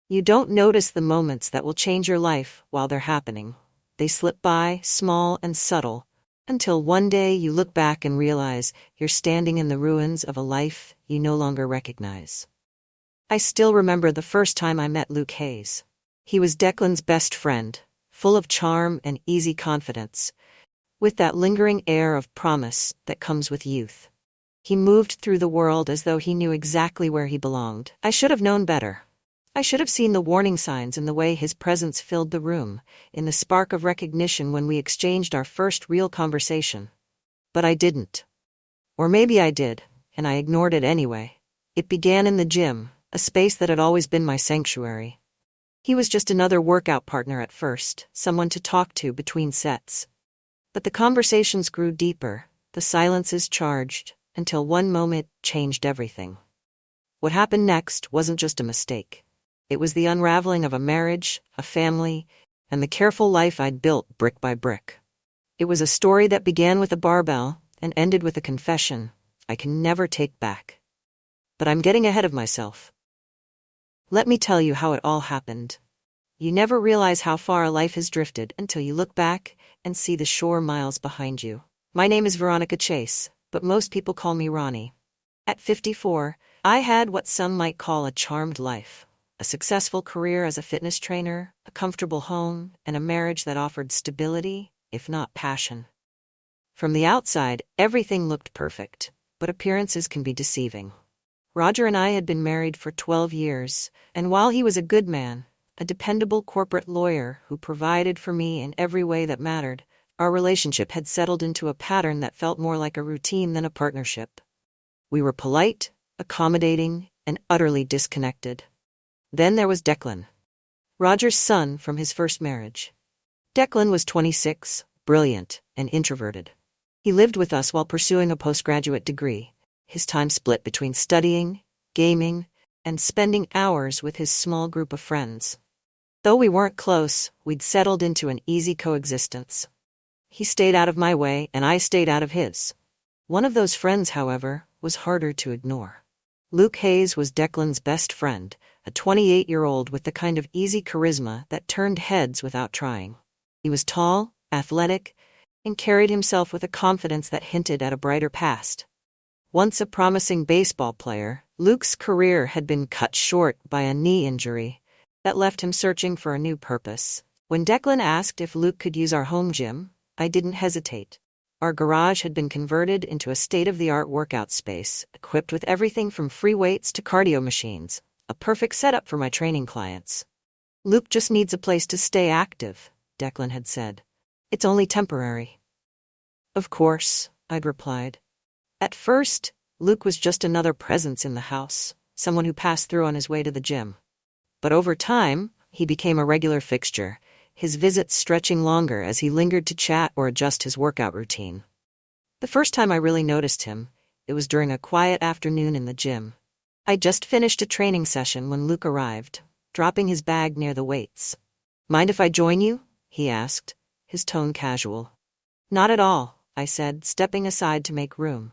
You don't notice the moments that will change your life while they're happening. They slip by, small and subtle, until one day you look back and realize you're standing in the ruins of a life you no longer recognize. I still remember the first time I met Luke Hayes. He was Declan's best friend, full of charm and easy confidence, with that lingering air of promise that comes with youth. He moved through the world as though he knew exactly where he belonged. I should have known better. I should have seen the warning signs in the way his presence filled the room, in the spark of recognition when we exchanged our first real conversation. But I didn't. Or maybe I did, and I ignored it anyway. It began in the gym, a space that had always been my sanctuary. He was just another workout partner at first, someone to talk to between sets. But the conversations grew deeper, the silences charged, until one moment changed everything. What happened next wasn't just a mistake. It was the unraveling of a marriage, a family, and the careful life I'd built brick by brick. It was a story that began with a barbell and ended with a confession I can never take back. But I'm getting ahead of myself. Let me tell you how it all happened. You never realize how far a life has drifted until you look back and see the shore miles behind you. My name is Veronica Chase, but most people call me Ronnie. At 54, I had what some might call a charmed life. A successful career as a fitness trainer, a comfortable home, and a marriage that offered stability, if not passion. From the outside, everything looked perfect, but appearances can be deceiving. Roger and I had been married for 12 years, and while he was a good man, a dependable corporate lawyer who provided for me in every way that mattered, our relationship had settled into a pattern that felt more like a routine than a partnership. We were polite, accommodating, and utterly disconnected. Then there was Declan, Roger's son from his first marriage. Declan was 26, brilliant, and introverted. He lived with us while pursuing a postgraduate degree, his time split between studying, gaming, and spending hours with his small group of friends. Though we weren't close, we'd settled into an easy coexistence. He stayed out of my way, and I stayed out of his. One of those friends, however, was harder to ignore. Luke Hayes was Declan's best friend, a 28-year-old with the kind of easy charisma that turned heads without trying. He was tall, athletic, and carried himself with a confidence that hinted at a brighter past. Once a promising baseball player, Luke's career had been cut short by a knee injury that left him searching for a new purpose. When Declan asked if Luke could use our home gym, I didn't hesitate. Our garage had been converted into a state-of-the-art workout space, equipped with everything from free weights to cardio machines, a perfect setup for my training clients. Luke just needs a place to stay active, Declan had said. It's only temporary. Of course, I'd replied. At first, Luke was just another presence in the house, someone who passed through on his way to the gym. But over time, he became a regular fixture, his visits stretching longer as he lingered to chat or adjust his workout routine. The first time I really noticed him, it was during a quiet afternoon in the gym. I'd just finished a training session when Luke arrived, dropping his bag near the weights. "Mind if I join you?" he asked, his tone casual. "Not at all," I said, stepping aside to make room.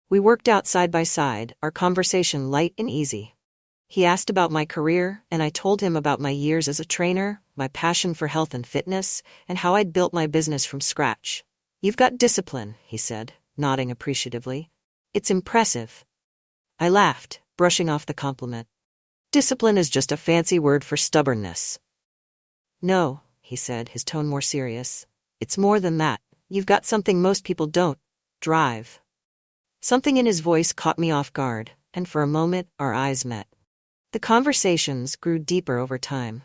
We worked out side by side, our conversation light and easy. He asked about my career, and I told him about my years as a trainer, my passion for health and fitness, and how I'd built my business from scratch. "You've got discipline," he said, nodding appreciatively. "It's impressive." I laughed, brushing off the compliment. "Discipline is just a fancy word for stubbornness." "No," he said, his tone more serious. "It's more than that. You've got something most people don't. Drive." Something in his voice caught me off guard, and for a moment our eyes met. The conversations grew deeper over time.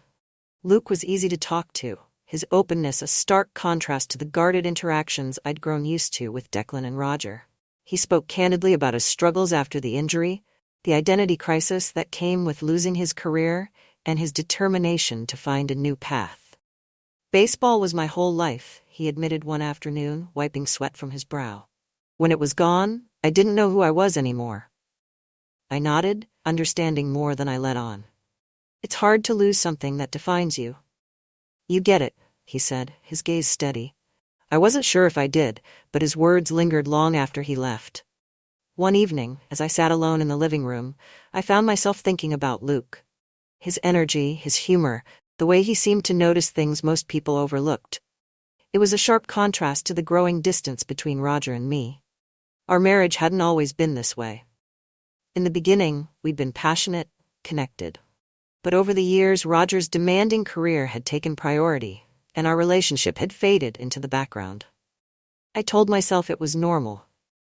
Luke was easy to talk to, his openness a stark contrast to the guarded interactions I'd grown used to with Declan and Roger. He spoke candidly about his struggles after the injury, the identity crisis that came with losing his career, and his determination to find a new path. "Baseball was my whole life," he admitted one afternoon, wiping sweat from his brow. "When it was gone, I didn't know who I was anymore." I nodded, understanding more than I let on. "It's hard to lose something that defines you." "You get it," he said, his gaze steady. I wasn't sure if I did, but his words lingered long after he left. One evening, as I sat alone in the living room, I found myself thinking about Luke. His energy, his humor, the way he seemed to notice things most people overlooked. It was a sharp contrast to the growing distance between Roger and me. Our marriage hadn't always been this way. In the beginning, we'd been passionate, connected. But over the years, Roger's demanding career had taken priority, and our relationship had faded into the background. I told myself it was normal.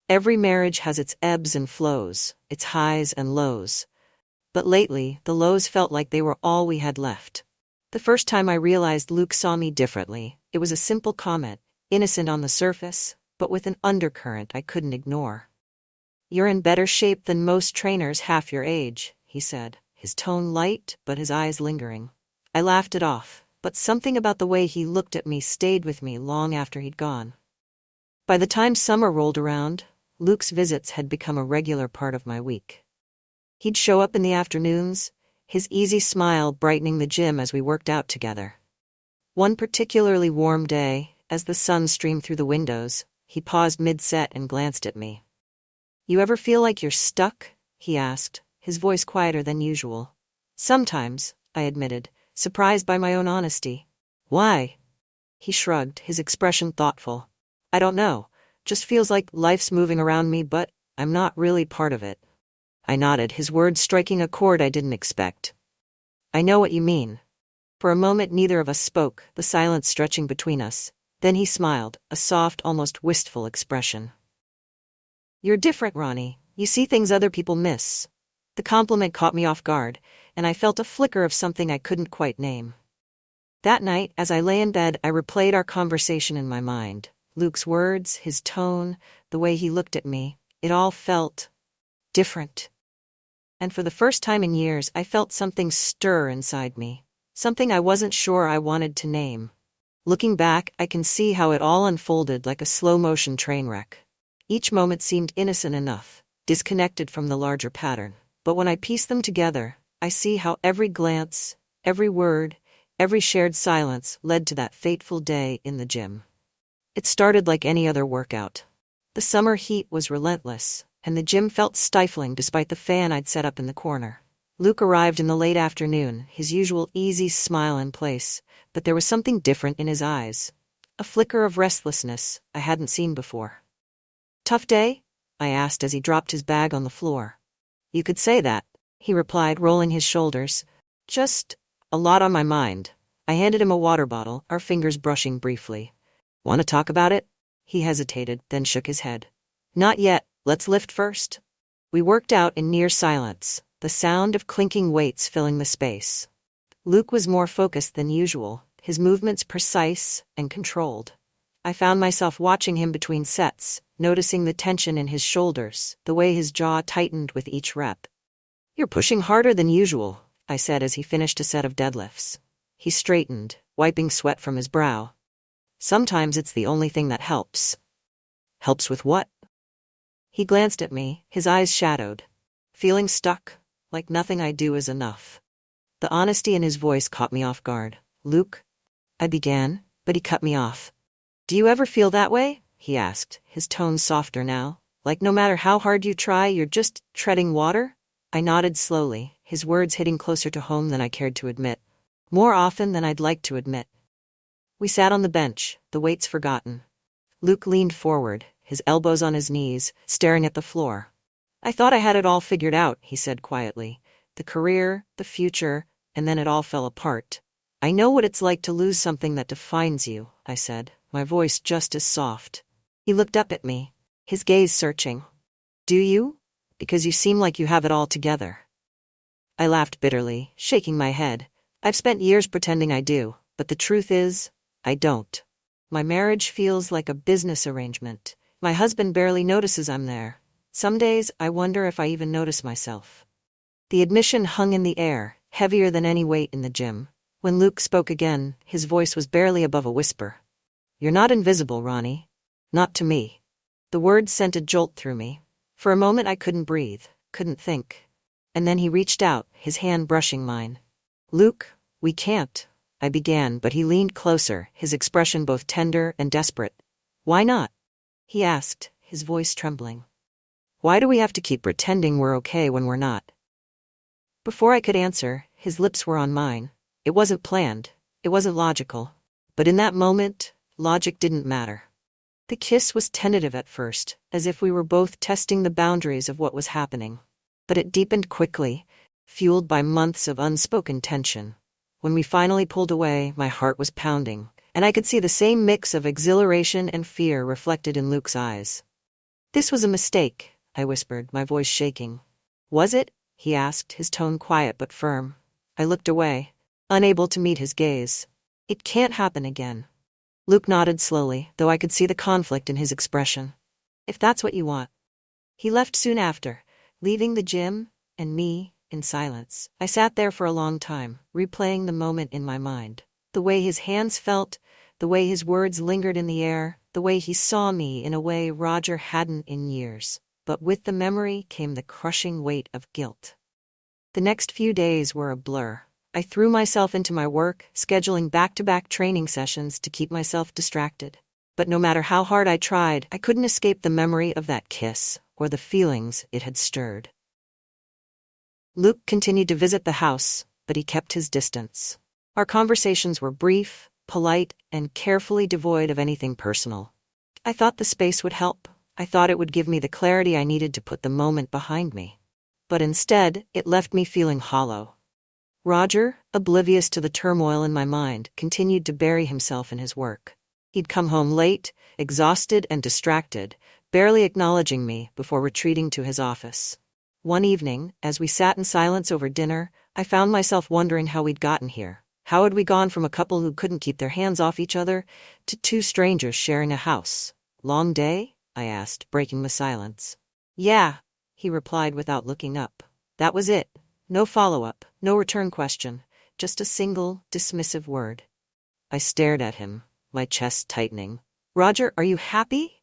Every marriage has its ebbs and flows, its highs and lows. But lately, the lows felt like they were all we had left. The first time I realized Luke saw me differently, it was a simple comment, innocent on the surface, but with an undercurrent I couldn't ignore. "You're in better shape than most trainers half your age," he said, his tone light but his eyes lingering. I laughed it off, but something about the way he looked at me stayed with me long after he'd gone. By the time summer rolled around, Luke's visits had become a regular part of my week. He'd show up in the afternoons, his easy smile brightening the gym as we worked out together. One particularly warm day, as the sun streamed through the windows, he paused mid-set and glanced at me. "You ever feel like you're stuck?" he asked, his voice quieter than usual. "Sometimes," I admitted, surprised by my own honesty. "Why?" He shrugged, his expression thoughtful. "I don't know. Just feels like life's moving around me, but I'm not really part of it." I nodded, his words striking a chord I didn't expect. "I know what you mean." For a moment neither of us spoke, the silence stretching between us. Then he smiled, a soft, almost wistful expression. "You're different, Ronnie. You see things other people miss." The compliment caught me off guard, and I felt a flicker of something I couldn't quite name. That night, as I lay in bed, I replayed our conversation in my mind. Luke's words, his tone, the way he looked at me, it all felt different. And for the first time in years, I felt something stir inside me, something I wasn't sure I wanted to name. Looking back, I can see how it all unfolded like a slow-motion train wreck. Each moment seemed innocent enough, disconnected from the larger pattern. But when I piece them together, I see how every glance, every word, every shared silence led to that fateful day in the gym. It started like any other workout. The summer heat was relentless, and the gym felt stifling despite the fan I'd set up in the corner. Luke arrived in the late afternoon, his usual easy smile in place, but there was something different in his eyes. A flicker of restlessness I hadn't seen before. "Tough day?" I asked as he dropped his bag on the floor. "You could say that," he replied, rolling his shoulders. "Just a lot on my mind." I handed him a water bottle, our fingers brushing briefly. "Want to talk about it?" He hesitated, then shook his head. "Not yet. Let's lift first." We worked out in near silence, the sound of clinking weights filling the space. Luke was more focused than usual, his movements precise and controlled. I found myself watching him between sets, noticing the tension in his shoulders, the way his jaw tightened with each rep. "You're pushing harder than usual," I said as he finished a set of deadlifts. He straightened, wiping sweat from his brow. "Sometimes it's the only thing that helps." "Helps with what?" He glanced at me, his eyes shadowed. "Feeling stuck, like nothing I do is enough." The honesty in his voice caught me off guard. "Luke," I began, but he cut me off. "Do you ever feel that way?" he asked, his tone softer now. "Like no matter how hard you try, you're just treading water?" I nodded slowly, his words hitting closer to home than I cared to admit. More often than I'd like to admit. We sat on the bench, the weights forgotten. Luke leaned forward, his elbows on his knees, staring at the floor. "I thought I had it all figured out," he said quietly. "The career, the future, and then it all fell apart." "I know what it's like to lose something that defines you," I said, my voice just as soft. He looked up at me, his gaze searching. "Do you? Because you seem like you have it all together." I laughed bitterly, shaking my head. "I've spent years pretending I do, but the truth is, I don't. My marriage feels like a business arrangement. My husband barely notices I'm there. Some days I wonder if I even notice myself." The admission hung in the air, heavier than any weight in the gym. When Luke spoke again, his voice was barely above a whisper. "You're not invisible, Ronnie. Not to me." The words sent a jolt through me. For a moment I couldn't breathe, couldn't think. And then he reached out, his hand brushing mine. "Luke, we can't," I began, but he leaned closer, his expression both tender and desperate. "Why not?" he asked, his voice trembling. "Why do we have to keep pretending we're okay when we're not?" Before I could answer, his lips were on mine. It wasn't planned. It wasn't logical. But in that moment, logic didn't matter. The kiss was tentative at first, as if we were both testing the boundaries of what was happening. But it deepened quickly, fueled by months of unspoken tension. When we finally pulled away, my heart was pounding, and I could see the same mix of exhilaration and fear reflected in Luke's eyes. "This was a mistake," I whispered, my voice shaking. "Was it?" he asked, his tone quiet but firm. I looked away, unable to meet his gaze. "It can't happen again." Luke nodded slowly, though I could see the conflict in his expression. "If that's what you want." He left soon after, leaving the gym and me in silence. I sat there for a long time, replaying the moment in my mind. The way his hands felt, the way his words lingered in the air, the way he saw me in a way Roger hadn't in years. But with the memory came the crushing weight of guilt. The next few days were a blur. I threw myself into my work, scheduling back-to-back training sessions to keep myself distracted. But no matter how hard I tried, I couldn't escape the memory of that kiss, or the feelings it had stirred. Luke continued to visit the house, but he kept his distance. Our conversations were brief, polite, and carefully devoid of anything personal. I thought the space would help. I thought it would give me the clarity I needed to put the moment behind me. But instead, it left me feeling hollow. Roger, oblivious to the turmoil in my mind, continued to bury himself in his work. He'd come home late, exhausted and distracted, barely acknowledging me before retreating to his office. One evening, as we sat in silence over dinner, I found myself wondering how we'd gotten here. How had we gone from a couple who couldn't keep their hands off each other to two strangers sharing a house? "Long day?" I asked, breaking the silence. "Yeah," he replied without looking up. That was it. No follow-up, no return question, just a single, dismissive word. I stared at him, my chest tightening. "Roger, are you happy?"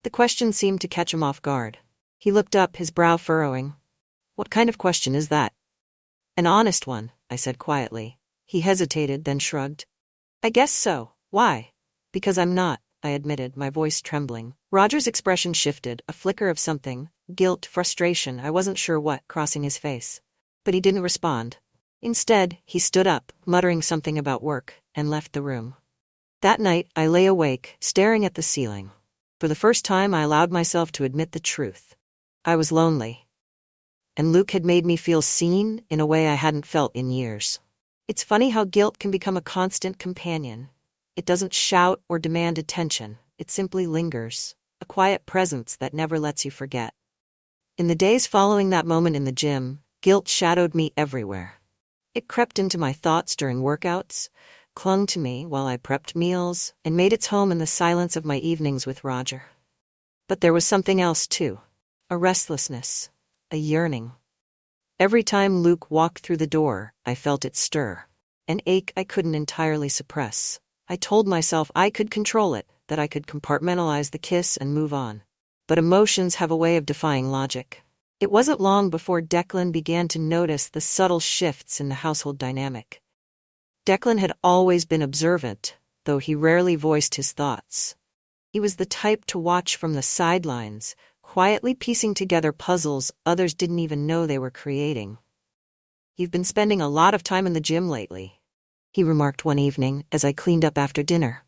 The question seemed to catch him off guard. He looked up, his brow furrowing. "What kind of question is that?" "An honest one," I said quietly. He hesitated, then shrugged. "I guess so. Why?" "Because I'm not," I admitted, my voice trembling. Roger's expression shifted, a flicker of something, guilt, frustration, I wasn't sure what, crossing his face. But he didn't respond. Instead, he stood up, muttering something about work, and left the room. That night, I lay awake, staring at the ceiling. For the first time, I allowed myself to admit the truth. I was lonely. And Luke had made me feel seen in a way I hadn't felt in years. It's funny how guilt can become a constant companion. It doesn't shout or demand attention. It simply lingers, a quiet presence that never lets you forget. In the days following that moment in the gym, guilt shadowed me everywhere. It crept into my thoughts during workouts, clung to me while I prepped meals, and made its home in the silence of my evenings with Roger. But there was something else too. A restlessness, a yearning. Every time Luke walked through the door, I felt it stir. An ache I couldn't entirely suppress. I told myself I could control it, that I could compartmentalize the kiss and move on. But emotions have a way of defying logic. It wasn't long before Declan began to notice the subtle shifts in the household dynamic. Declan had always been observant, though he rarely voiced his thoughts. He was the type to watch from the sidelines, quietly piecing together puzzles others didn't even know they were creating. "You've been spending a lot of time in the gym lately," he remarked one evening as I cleaned up after dinner.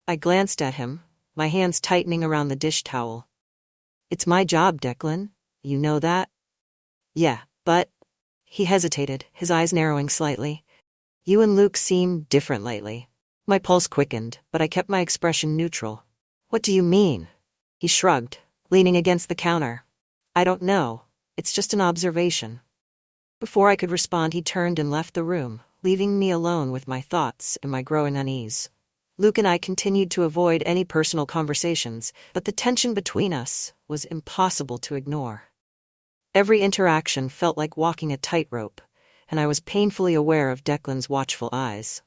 I glanced at him, my hands tightening around the dish towel. "It's my job, Declan. You know that?" "Yeah, but..." He hesitated, his eyes narrowing slightly. "You and Luke seem different lately." My pulse quickened, but I kept my expression neutral. "What do you mean?" He shrugged, leaning against the counter. "I don't know. It's just an observation." Before I could respond, he turned and left the room, leaving me alone with my thoughts and my growing unease. Luke and I continued to avoid any personal conversations, but the tension between us was impossible to ignore. Every interaction felt like walking a tightrope, and I was painfully aware of Declan's watchful eyes.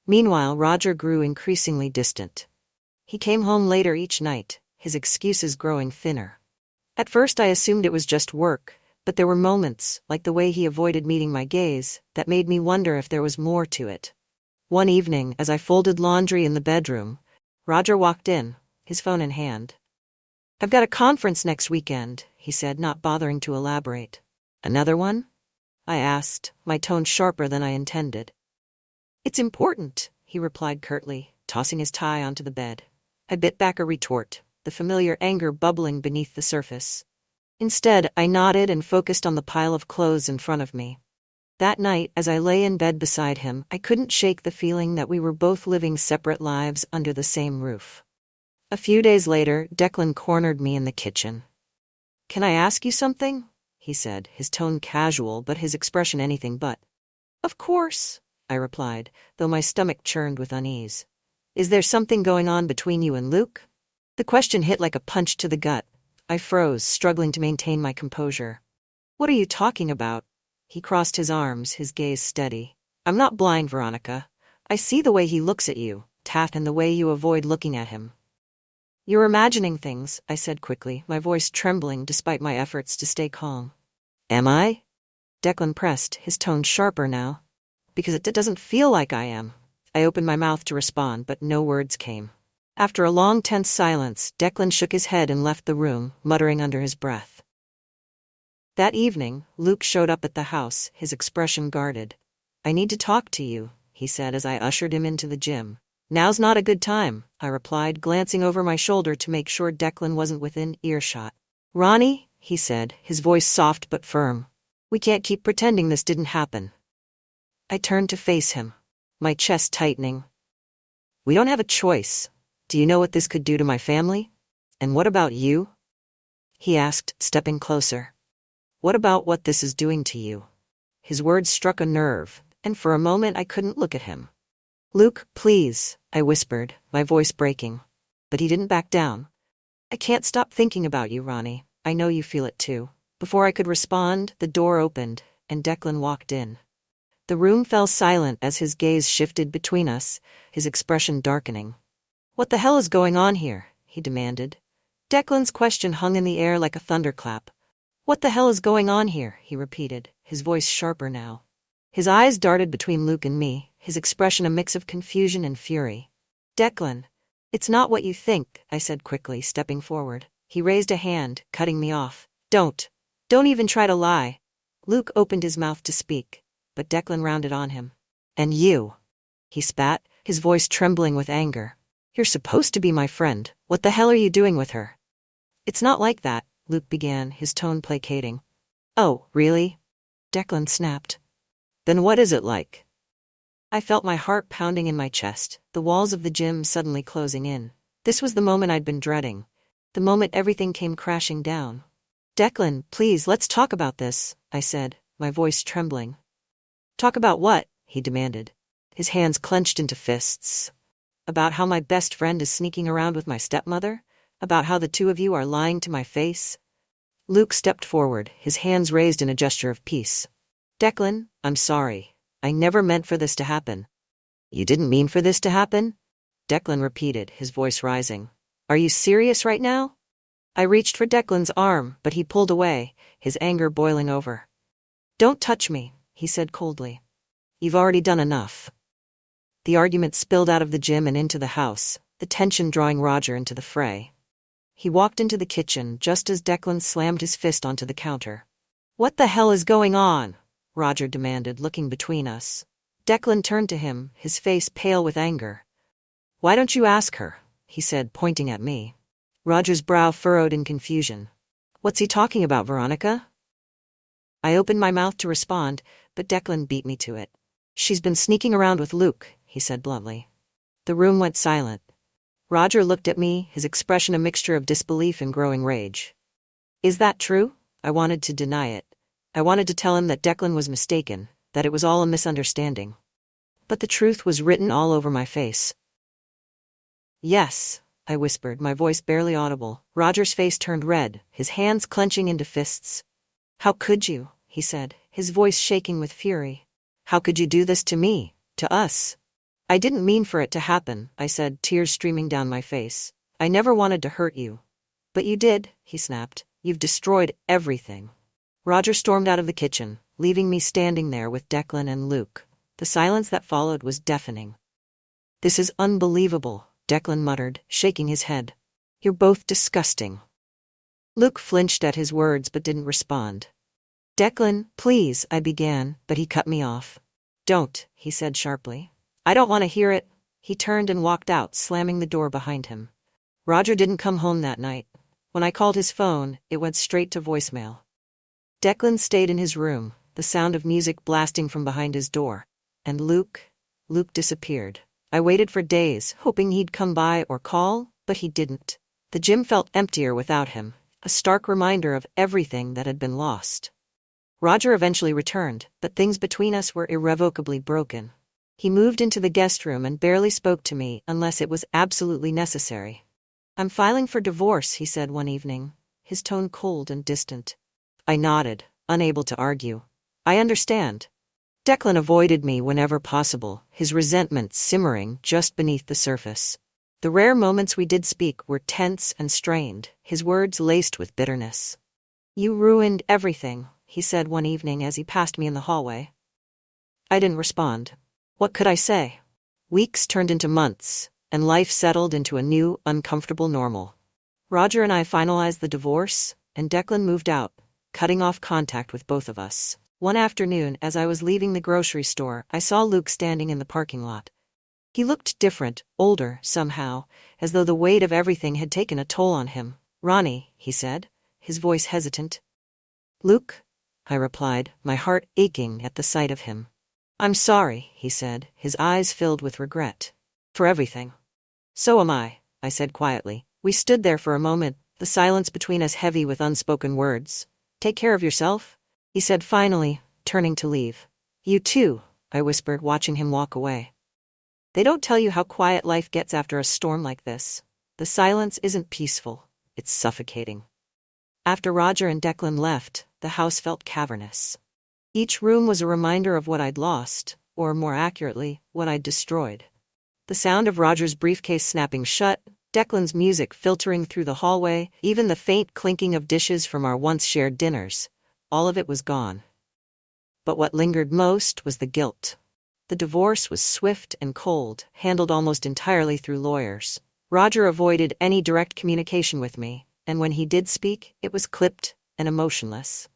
Meanwhile, Roger grew increasingly distant. He came home later each night, his excuses growing thinner. At first I assumed it was just work, but there were moments, like the way he avoided meeting my gaze, that made me wonder if there was more to it. One evening, as I folded laundry in the bedroom, Roger walked in, his phone in hand. "I've got a conference next weekend," he said, not bothering to elaborate. "Another one?" I asked, my tone sharper than I intended. It's important, he replied curtly, tossing his tie onto the bed. I bit back a retort, the familiar anger bubbling beneath the surface. Instead, I nodded and focused on the pile of clothes in front of me. That night, as I lay in bed beside him, I couldn't shake the feeling that we were both living separate lives under the same roof. A few days later, Declan cornered me in the kitchen. "Can I ask you something?" he said, his tone casual but his expression anything but. "Of course," I replied, though my stomach churned with unease. "Is there something going on between you and Luke?" The question hit like a punch to the gut. I froze, struggling to maintain my composure. "What are you talking about?" He crossed his arms, his gaze steady. "I'm not blind, Veronica. I see the way he looks at you, Taft, and the way you avoid looking at him." "You're imagining things," I said quickly, my voice trembling despite my efforts to stay calm. "Am I?" Declan pressed, his tone sharper now. "Because it doesn't feel like I am." I opened my mouth to respond, but no words came. After a long, tense silence, Declan shook his head and left the room, muttering under his breath. That evening, Luke showed up at the house, his expression guarded. "I need to talk to you," he said as I ushered him into the gym. "Now's not a good time," I replied, glancing over my shoulder to make sure Declan wasn't within earshot. "Ronnie," he said, his voice soft but firm, "we can't keep pretending this didn't happen." I turned to face him, my chest tightening. "We don't have a choice. Do you know what this could do to my family? And what about you?" he asked, stepping closer. "What about what this is doing to you?" His words struck a nerve, and for a moment I couldn't look at him. "Luke, please," I whispered, my voice breaking. But he didn't back down. "I can't stop thinking about you, Ronnie. I know you feel it too." Before I could respond, the door opened, and Declan walked in. The room fell silent as his gaze shifted between us, his expression darkening. "What the hell is going on here?" he demanded. Declan's question hung in the air like a thunderclap. "What the hell is going on here?" he repeated, his voice sharper now. His eyes darted between Luke and me, his expression a mix of confusion and fury. "Declan, it's not what you think," I said quickly, stepping forward. He raised a hand, cutting me off. Don't even try to lie." Luke opened his mouth to speak, but Declan rounded on him. "And you," he spat, his voice trembling with anger. "You're supposed to be my friend. What the hell are you doing with her?" "It's not like that," Luke began, his tone placating. "Oh, really?" Declan snapped. "Then what is it like?" I felt my heart pounding in my chest, the walls of the gym suddenly closing in. This was the moment I'd been dreading, the moment everything came crashing down. "Declan, please, let's talk about this," I said, my voice trembling. "Talk about what?" he demanded, his hands clenched into fists. "About how my best friend is sneaking around with my stepmother? About how the two of you are lying to my face?" Luke stepped forward, his hands raised in a gesture of peace. "Declan, I'm sorry. I never meant for this to happen." "You didn't mean for this to happen?" Declan repeated, his voice rising. "Are you serious right now?" I reached for Declan's arm, but he pulled away, his anger boiling over. "Don't touch me," he said coldly. "You've already done enough." The argument spilled out of the gym and into the house, the tension drawing Roger into the fray. He walked into the kitchen just as Declan slammed his fist onto the counter. "What the hell is going on?" Roger demanded, looking between us. Declan turned to him, his face pale with anger. "Why don't you ask her?" he said, pointing at me. Roger's brow furrowed in confusion. "What's he talking about, Veronica?" I opened my mouth to respond, but Declan beat me to it. "She's been sneaking around with Luke," he said bluntly. The room went silent. Roger looked at me, his expression a mixture of disbelief and growing rage. "Is that true?" I wanted to deny it. I wanted to tell him that Declan was mistaken, that it was all a misunderstanding. But the truth was written all over my face. "Yes," I whispered, my voice barely audible. Roger's face turned red, his hands clenching into fists. "How could you?" he said, his voice shaking with fury. "How could you do this to me, to us?" "I didn't mean for it to happen," I said, tears streaming down my face. "I never wanted to hurt you." "But you did," he snapped. "You've destroyed everything." Roger stormed out of the kitchen, leaving me standing there with Declan and Luke. The silence that followed was deafening. "This is unbelievable," Declan muttered, shaking his head. "You're both disgusting." Luke flinched at his words but didn't respond. Declan, please, I began, but he cut me off. Don't, he said sharply. I don't want to hear it. He turned and walked out, slamming the door behind him. Roger didn't come home that night. When I called his phone, it went straight to voicemail. Declan stayed in his room, the sound of music blasting from behind his door. And Luke disappeared. I waited for days, hoping he'd come by or call, but he didn't. The gym felt emptier without him, a stark reminder of everything that had been lost. Roger eventually returned, but things between us were irrevocably broken. He moved into the guest room and barely spoke to me unless it was absolutely necessary. I'm filing for divorce, he said one evening, his tone cold and distant. I nodded, unable to argue. I understand. Declan avoided me whenever possible, his resentment simmering just beneath the surface. The rare moments we did speak were tense and strained, his words laced with bitterness. You ruined everything, he said one evening as he passed me in the hallway. I didn't respond. What could I say? Weeks turned into months, and life settled into a new, uncomfortable normal. Roger and I finalized the divorce, and Declan moved out, cutting off contact with both of us. One afternoon, as I was leaving the grocery store, I saw Luke standing in the parking lot. He looked different, older, somehow, as though the weight of everything had taken a toll on him. Ronnie, he said, his voice hesitant. Luke? I replied, my heart aching at the sight of him. I'm sorry, he said, his eyes filled with regret. For everything. So am I said quietly. We stood there for a moment, the silence between us heavy with unspoken words. Take care of yourself, he said finally, turning to leave. You too, I whispered, watching him walk away. They don't tell you how quiet life gets after a storm like this. The silence isn't peaceful, it's suffocating. After Roger and Declan left, the house felt cavernous. Each room was a reminder of what I'd lost, or more accurately, what I'd destroyed. The sound of Roger's briefcase snapping shut, Declan's music filtering through the hallway, even the faint clinking of dishes from our once-shared dinners, all of it was gone. But what lingered most was the guilt. The divorce was swift and cold, handled almost entirely through lawyers. Roger avoided any direct communication with me, and when he did speak, it was clipped and emotionless.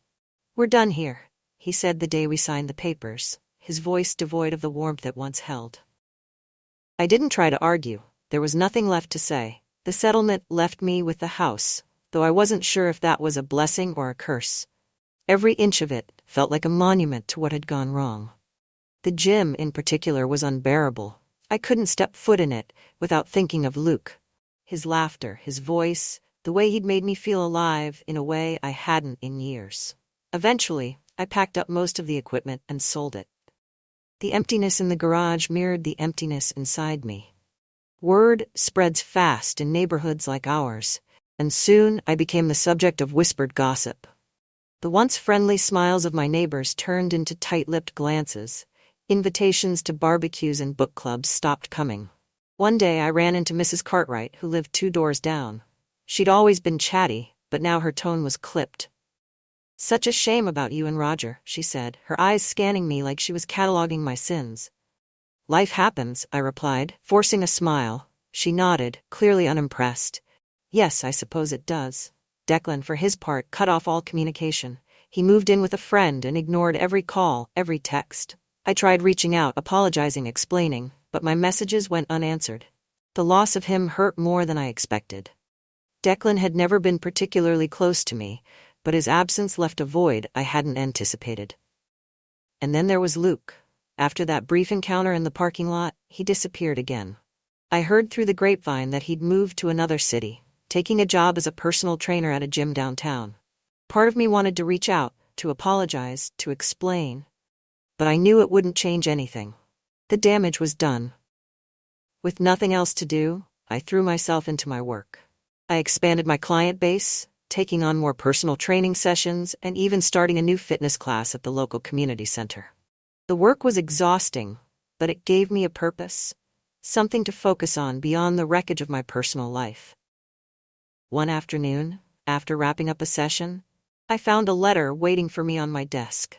We're done here, he said the day we signed the papers, his voice devoid of the warmth it once held. I didn't try to argue. There was nothing left to say. The settlement left me with the house, though I wasn't sure if that was a blessing or a curse. Every inch of it felt like a monument to what had gone wrong. The gym, in particular, was unbearable. I couldn't step foot in it without thinking of Luke. His laughter, his voice, the way he'd made me feel alive in a way I hadn't in years. Eventually, I packed up most of the equipment and sold it. The emptiness in the garage mirrored the emptiness inside me. Word spreads fast in neighborhoods like ours, and soon I became the subject of whispered gossip. The once friendly smiles of my neighbors turned into tight-lipped glances. Invitations to barbecues and book clubs stopped coming. One day I ran into Mrs. Cartwright, who lived 2 doors down. She'd always been chatty, but now her tone was clipped. Such a shame about you and Roger, she said, her eyes scanning me like she was cataloging my sins. Life happens, I replied, forcing a smile. She nodded, clearly unimpressed. Yes, I suppose it does. Declan, for his part, cut off all communication. He moved in with a friend and ignored every call, every text. I tried reaching out, apologizing, explaining, but my messages went unanswered. The loss of him hurt more than I expected. Declan had never been particularly close to me, but his absence left a void I hadn't anticipated. And then there was Luke. After that brief encounter in the parking lot, he disappeared again. I heard through the grapevine that he'd moved to another city, taking a job as a personal trainer at a gym downtown. Part of me wanted to reach out, to apologize, to explain, but I knew it wouldn't change anything. The damage was done. With nothing else to do, I threw myself into my work. I expanded my client base, taking on more personal training sessions and even starting a new fitness class at the local community center. The work was exhausting, but it gave me a purpose, something to focus on beyond the wreckage of my personal life. One afternoon, after wrapping up a session, I found a letter waiting for me on my desk.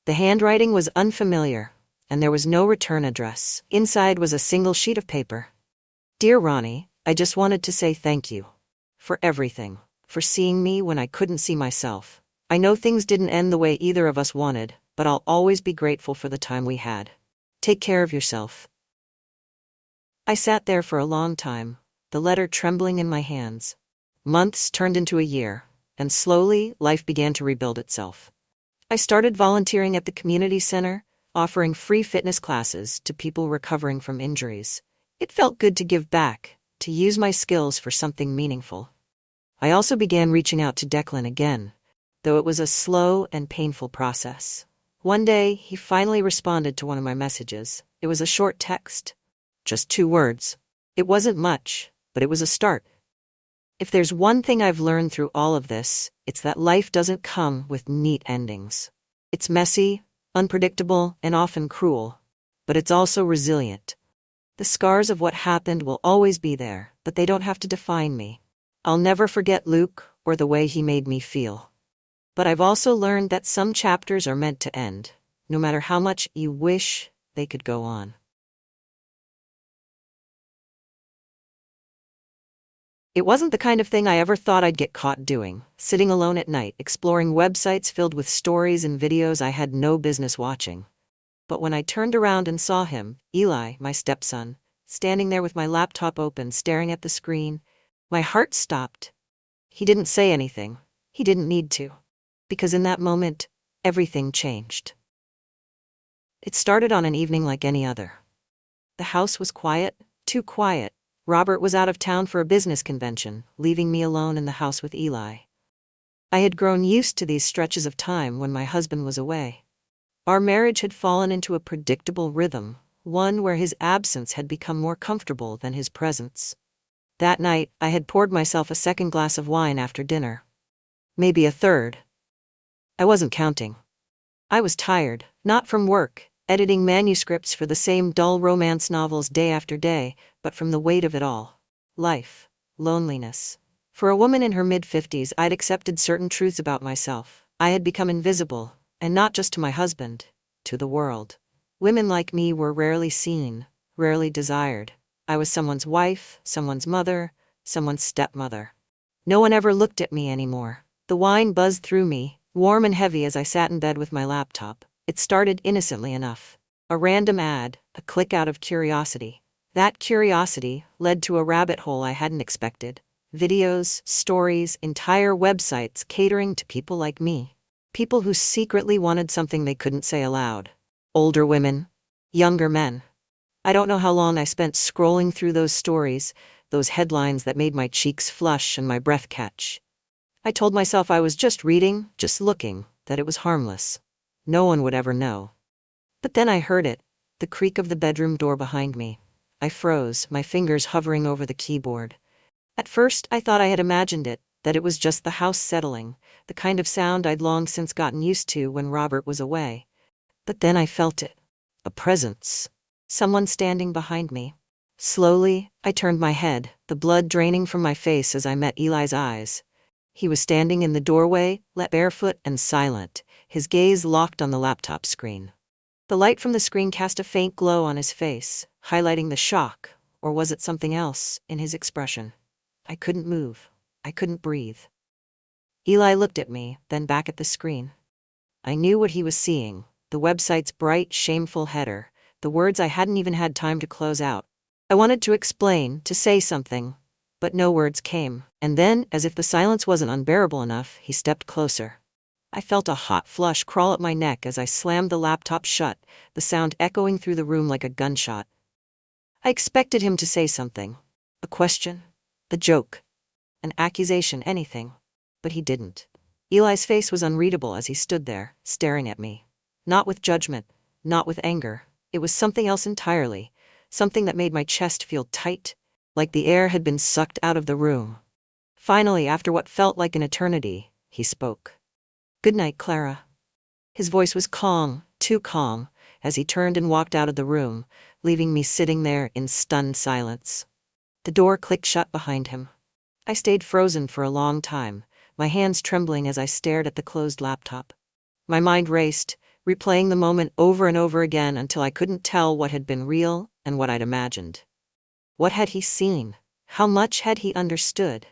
The handwriting was unfamiliar, and there was no return address. Inside was a single sheet of paper. Dear Ronnie, I just wanted to say thank you. For everything. For seeing me when I couldn't see myself. I know things didn't end the way either of us wanted, but I'll always be grateful for the time we had. Take care of yourself. I sat there for a long time, the letter trembling in my hands. Months turned into a year, and slowly, life began to rebuild itself. I started volunteering at the community center, offering free fitness classes to people recovering from injuries. It felt good to give back, to use my skills for something meaningful. I also began reaching out to Declan again, though it was a slow and painful process. One day, he finally responded to one of my messages. It was a short text. Just 2 words. It wasn't much, but it was a start. If there's one thing I've learned through all of this, it's that life doesn't come with neat endings. It's messy, unpredictable, and often cruel, but it's also resilient. The scars of what happened will always be there, but they don't have to define me. I'll never forget Luke or the way he made me feel. But I've also learned that some chapters are meant to end, no matter how much you wish they could go on. It wasn't the kind of thing I ever thought I'd get caught doing, sitting alone at night, exploring websites filled with stories and videos I had no business watching. But when I turned around and saw him, Eli, my stepson, standing there with my laptop open, staring at the screen, my heart stopped. He didn't say anything. He didn't need to. Because in that moment, everything changed. It started on an evening like any other. The house was quiet, too quiet. Robert was out of town for a business convention, leaving me alone in the house with Eli. I had grown used to these stretches of time when my husband was away. Our marriage had fallen into a predictable rhythm, one where his absence had become more comfortable than his presence. That night, I had poured myself a second glass of wine after dinner. Maybe a third. I wasn't counting. I was tired, not from work, editing manuscripts for the same dull romance novels day after day, but from the weight of it all. Life. Loneliness. For a woman in her mid-50s, I'd accepted certain truths about myself. I had become invisible, and not just to my husband, to the world. Women like me were rarely seen, rarely desired. I was someone's wife, someone's mother, someone's stepmother. No one ever looked at me anymore. The wine buzzed through me, warm and heavy as I sat in bed with my laptop. It started innocently enough. A random ad, a click out of curiosity. That curiosity led to a rabbit hole I hadn't expected. Videos, stories, entire websites catering to people like me. People who secretly wanted something they couldn't say aloud. Older women, younger men. I don't know how long I spent scrolling through those stories, those headlines that made my cheeks flush and my breath catch. I told myself I was just reading, just looking, that it was harmless. No one would ever know. But then I heard it, the creak of the bedroom door behind me. I froze, my fingers hovering over the keyboard. At first, I thought I had imagined it, that it was just the house settling, the kind of sound I'd long since gotten used to when Robert was away. But then I felt it. A presence. Someone standing behind me. Slowly, I turned my head, the blood draining from my face as I met Eli's eyes. He was standing in the doorway, barefoot and silent, his gaze locked on the laptop screen. The light from the screen cast a faint glow on his face, highlighting the shock, or was it something else, in his expression. I couldn't move. I couldn't breathe. Eli looked at me, then back at the screen. I knew what he was seeing, the website's bright, shameful header, the words I hadn't even had time to close out. I wanted to explain, to say something, but no words came, and then, as if the silence wasn't unbearable enough, he stepped closer. I felt a hot flush crawl up my neck as I slammed the laptop shut, the sound echoing through the room like a gunshot. I expected him to say something. A question, a joke, an accusation, anything. But he didn't. Eli's face was unreadable as he stood there, staring at me. Not with judgment, not with anger. It was something else entirely, something that made my chest feel tight, like the air had been sucked out of the room. Finally, after what felt like an eternity, he spoke. "Good night, Clara." His voice was calm, too calm, as he turned and walked out of the room, leaving me sitting there in stunned silence. The door clicked shut behind him. I stayed frozen for a long time, my hands trembling as I stared at the closed laptop. My mind raced, replaying the moment over and over again until I couldn't tell what had been real and what I'd imagined. What had he seen? How much had he understood?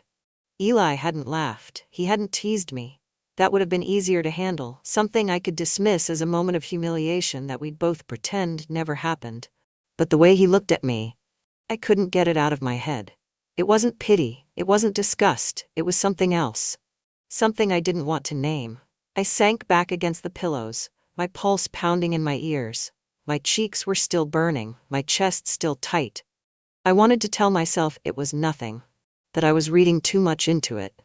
Eli hadn't laughed. He hadn't teased me. That would have been easier to handle, something I could dismiss as a moment of humiliation that we'd both pretend never happened. But the way he looked at me, I couldn't get it out of my head. It wasn't pity, it wasn't disgust, it was something else. Something I didn't want to name. I sank back against the pillows, my pulse pounding in my ears. My cheeks were still burning, my chest still tight. I wanted to tell myself it was nothing, that I was reading too much into it.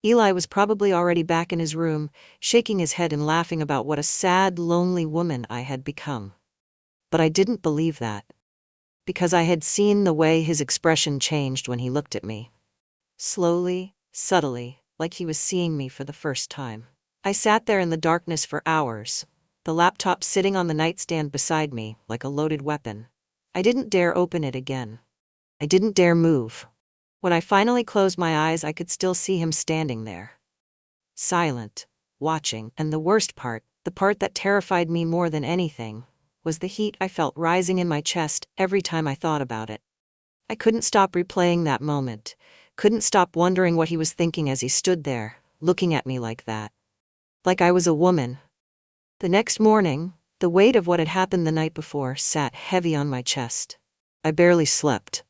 Eli was probably already back in his room, shaking his head and laughing about what a sad, lonely woman I had become. But I didn't believe that, because I had seen the way his expression changed when he looked at me. Slowly, subtly, like he was seeing me for the first time. I sat there in the darkness for hours, the laptop sitting on the nightstand beside me like a loaded weapon. I didn't dare open it again. I didn't dare move. When I finally closed my eyes, I could still see him standing there. Silent, watching, and the worst part, the part that terrified me more than anything, was the heat I felt rising in my chest every time I thought about it. I couldn't stop replaying that moment, couldn't stop wondering what he was thinking as he stood there, looking at me like that. Like I was a woman. The next morning, the weight of what had happened the night before sat heavy on my chest. I barely slept.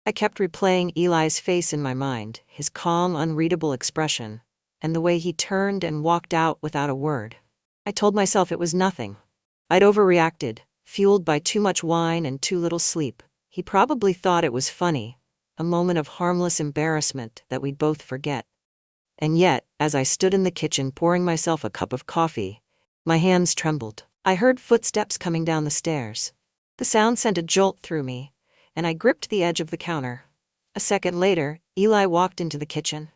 I kept replaying Eli's face in my mind, his calm, unreadable expression, and the way he turned and walked out without a word. I told myself it was nothing. I'd overreacted, fueled by too much wine and too little sleep. He probably thought it was funny, a moment of harmless embarrassment that we'd both forget. And yet, as I stood in the kitchen pouring myself a cup of coffee, my hands trembled. I heard footsteps coming down the stairs. The sound sent a jolt through me, and I gripped the edge of the counter. A second later, Eli walked into the kitchen.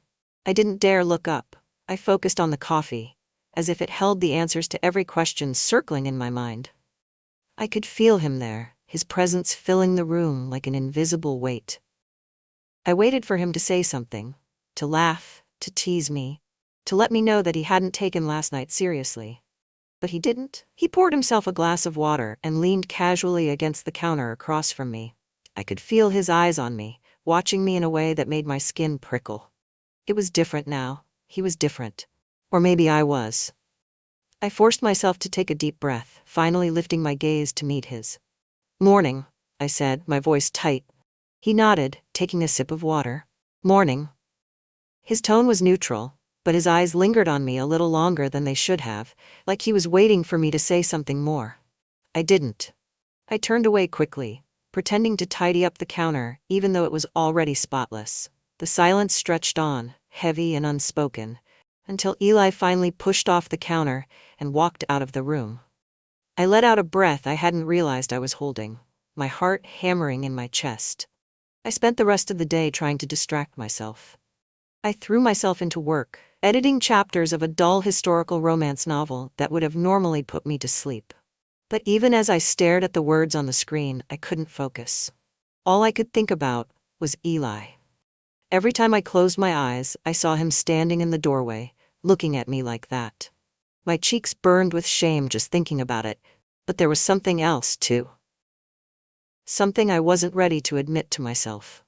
I didn't dare look up. I focused on the coffee, as if it held the answers to every question circling in my mind. I could feel him there, his presence filling the room like an invisible weight. I waited for him to say something, to laugh, to tease me, to let me know that he hadn't taken last night seriously. But he didn't. He poured himself a glass of water and leaned casually against the counter across from me. I could feel his eyes on me, watching me in a way that made my skin prickle. It was different now. He was different. Or maybe I was. I forced myself to take a deep breath, finally lifting my gaze to meet his. "Morning," I said, my voice tight. He nodded, taking a sip of water. "Morning." His tone was neutral, but his eyes lingered on me a little longer than they should have, like he was waiting for me to say something more. I didn't. I turned away quickly, pretending to tidy up the counter, even though it was already spotless. The silence stretched on, heavy and unspoken, until Eli finally pushed off the counter and walked out of the room. I let out a breath I hadn't realized I was holding, my heart hammering in my chest. I spent the rest of the day trying to distract myself. I threw myself into work, editing chapters of a dull historical romance novel that would have normally put me to sleep. But even as I stared at the words on the screen, I couldn't focus. All I could think about was Eli. Every time I closed my eyes, I saw him standing in the doorway, looking at me like that. My cheeks burned with shame just thinking about it, but there was something else, too. Something I wasn't ready to admit to myself.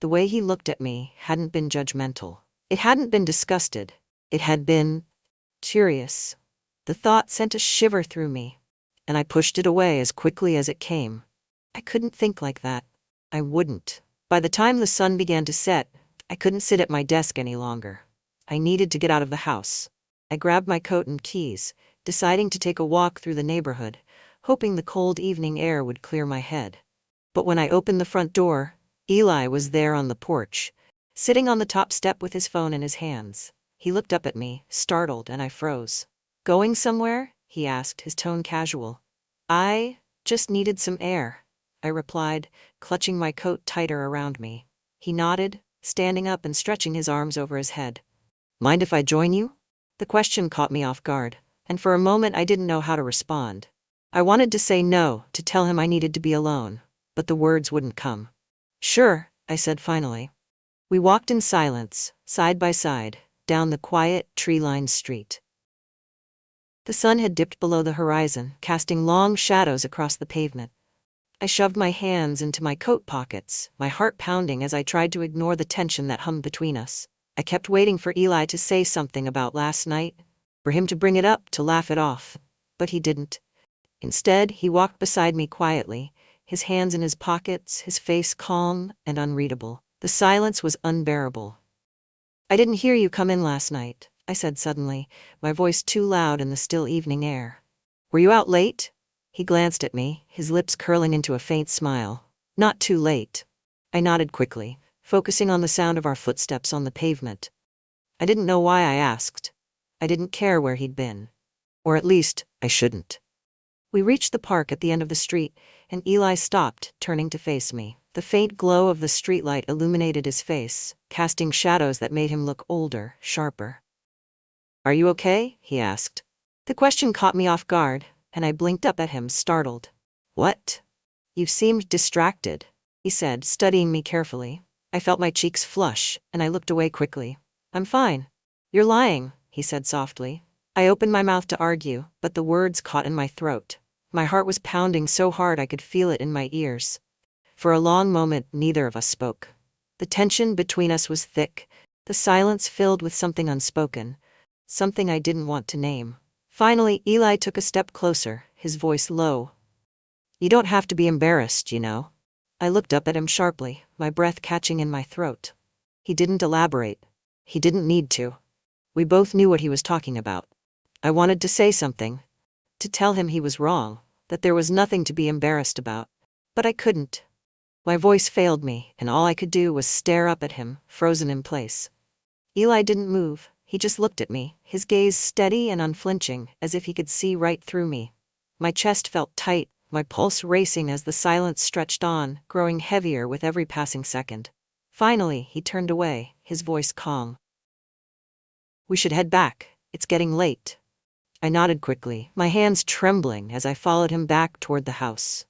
The way he looked at me hadn't been judgmental. It hadn't been disgusted. It had been curious. The thought sent a shiver through me, and I pushed it away as quickly as it came. I couldn't think like that. I wouldn't. By the time the sun began to set, I couldn't sit at my desk any longer. I needed to get out of the house. I grabbed my coat and keys, deciding to take a walk through the neighborhood, hoping the cold evening air would clear my head. But when I opened the front door, Eli was there on the porch, sitting on the top step with his phone in his hands. He looked up at me, startled, and I froze. "Going somewhere?" he asked, his tone casual. "I just needed some air," I replied, clutching my coat tighter around me. He nodded, standing up and stretching his arms over his head. "Mind if I join you?" The question caught me off guard, and for a moment I didn't know how to respond. I wanted to say no, to tell him I needed to be alone, but the words wouldn't come. "Sure," I said finally. We walked in silence, side by side, down the quiet, tree-lined street. The sun had dipped below the horizon, casting long shadows across the pavement. I shoved my hands into my coat pockets, my heart pounding as I tried to ignore the tension that hummed between us. I kept waiting for Eli to say something about last night, for him to bring it up, to laugh it off. But he didn't. Instead, he walked beside me quietly, his hands in his pockets, his face calm and unreadable. The silence was unbearable. "I didn't hear you come in last night," I said suddenly, my voice too loud in the still evening air. "Were you out late?" He glanced at me, his lips curling into a faint smile. "Not too late." I nodded quickly, focusing on the sound of our footsteps on the pavement. I didn't know why I asked. I didn't care where he'd been. Or at least, I shouldn't. We reached the park at the end of the street, and Eli stopped, turning to face me. The faint glow of the streetlight illuminated his face, casting shadows that made him look older, sharper. "Are you okay?" he asked. The question caught me off guard, and I blinked up at him, startled. "What?" "You seemed distracted," he said, studying me carefully. I felt my cheeks flush, and I looked away quickly. "I'm fine." "You're lying," he said softly. I opened my mouth to argue, but the words caught in my throat. My heart was pounding so hard I could feel it in my ears. For a long moment, neither of us spoke. The tension between us was thick, the silence filled with something unspoken, something I didn't want to name. Finally, Eli took a step closer, his voice low. "You don't have to be embarrassed, you know." I looked up at him sharply, my breath catching in my throat. He didn't elaborate. He didn't need to. We both knew what he was talking about. I wanted to say something, to tell him he was wrong, that there was nothing to be embarrassed about. But I couldn't. My voice failed me, and all I could do was stare up at him, frozen in place. Eli didn't move. He just looked at me, his gaze steady and unflinching, as if he could see right through me. My chest felt tight, my pulse racing as the silence stretched on, growing heavier with every passing second. Finally, he turned away, his voice calm. "We should head back. It's getting late." I nodded quickly, my hands trembling as I followed him back toward the house.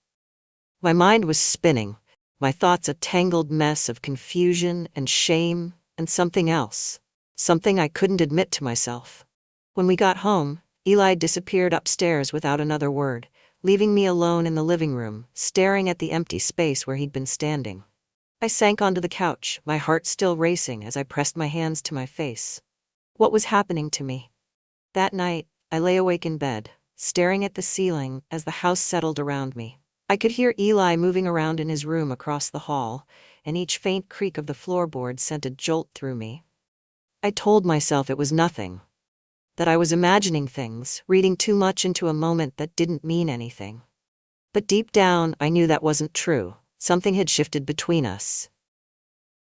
My mind was spinning, my thoughts a tangled mess of confusion and shame and something else, something I couldn't admit to myself. When we got home, Eli disappeared upstairs without another word, leaving me alone in the living room, staring at the empty space where he'd been standing. I sank onto the couch, my heart still racing as I pressed my hands to my face. What was happening to me? That night, I lay awake in bed, staring at the ceiling as the house settled around me. I could hear Eli moving around in his room across the hall, and each faint creak of the floorboard sent a jolt through me. I told myself it was nothing, that I was imagining things, reading too much into a moment that didn't mean anything. But deep down, I knew that wasn't true. Something had shifted between us,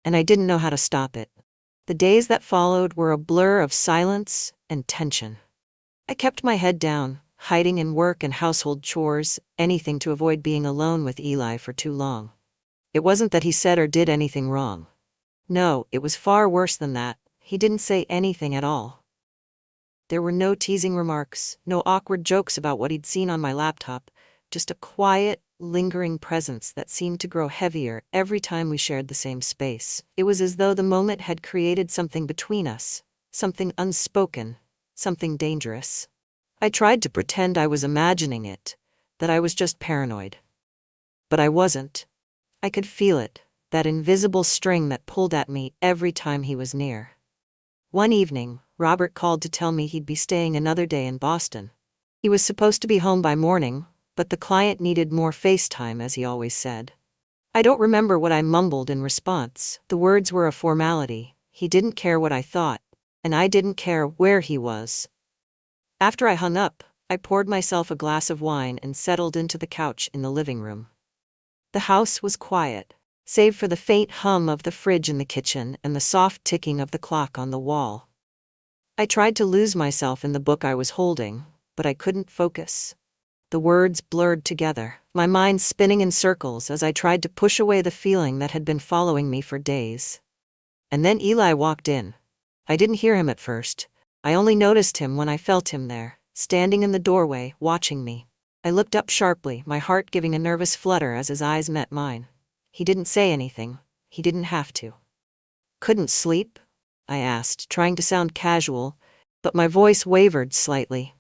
and I didn't know how to stop it. The days that followed were a blur of silence and tension. I kept my head down, hiding in work and household chores, anything to avoid being alone with Eli for too long. It wasn't that he said or did anything wrong. No, it was far worse than that. He didn't say anything at all. There were no teasing remarks, no awkward jokes about what he'd seen on my laptop, just a quiet, lingering presence that seemed to grow heavier every time we shared the same space. It was as though the moment had created something between us, something unspoken, something dangerous. I tried to pretend I was imagining it, that I was just paranoid. But I wasn't. I could feel it, that invisible string that pulled at me every time he was near. One evening, Robert called to tell me he'd be staying another day in Boston. He was supposed to be home by morning, but the client needed more FaceTime, as he always said. I don't remember what I mumbled in response. The words were a formality. He didn't care what I thought, and I didn't care where he was. After I hung up, I poured myself a glass of wine and settled into the couch in the living room. The house was quiet, save for the faint hum of the fridge in the kitchen and the soft ticking of the clock on the wall. I tried to lose myself in the book I was holding, but I couldn't focus. The words blurred together, my mind spinning in circles as I tried to push away the feeling that had been following me for days. And then Eli walked in. I didn't hear him at first. I only noticed him when I felt him there, standing in the doorway, watching me. I looked up sharply, my heart giving a nervous flutter as his eyes met mine. He didn't say anything. He didn't have to. "Couldn't sleep?" I asked, trying to sound casual, but my voice wavered slightly.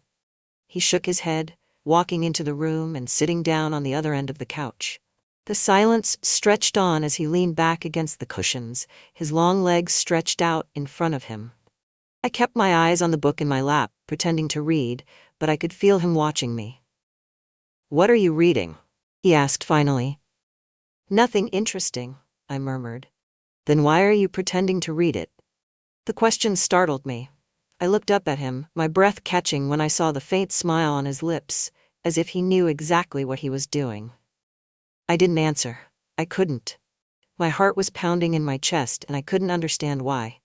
He shook his head, walking into the room and sitting down on the other end of the couch. The silence stretched on as he leaned back against the cushions, his long legs stretched out in front of him. I kept my eyes on the book in my lap, pretending to read, but I could feel him watching me. "What are you reading?" he asked finally. "Nothing interesting," I murmured. "Then why are you pretending to read it?" The question startled me. I looked up at him, my breath catching when I saw the faint smile on his lips, as if he knew exactly what he was doing. I didn't answer. I couldn't. My heart was pounding in my chest and I couldn't understand why.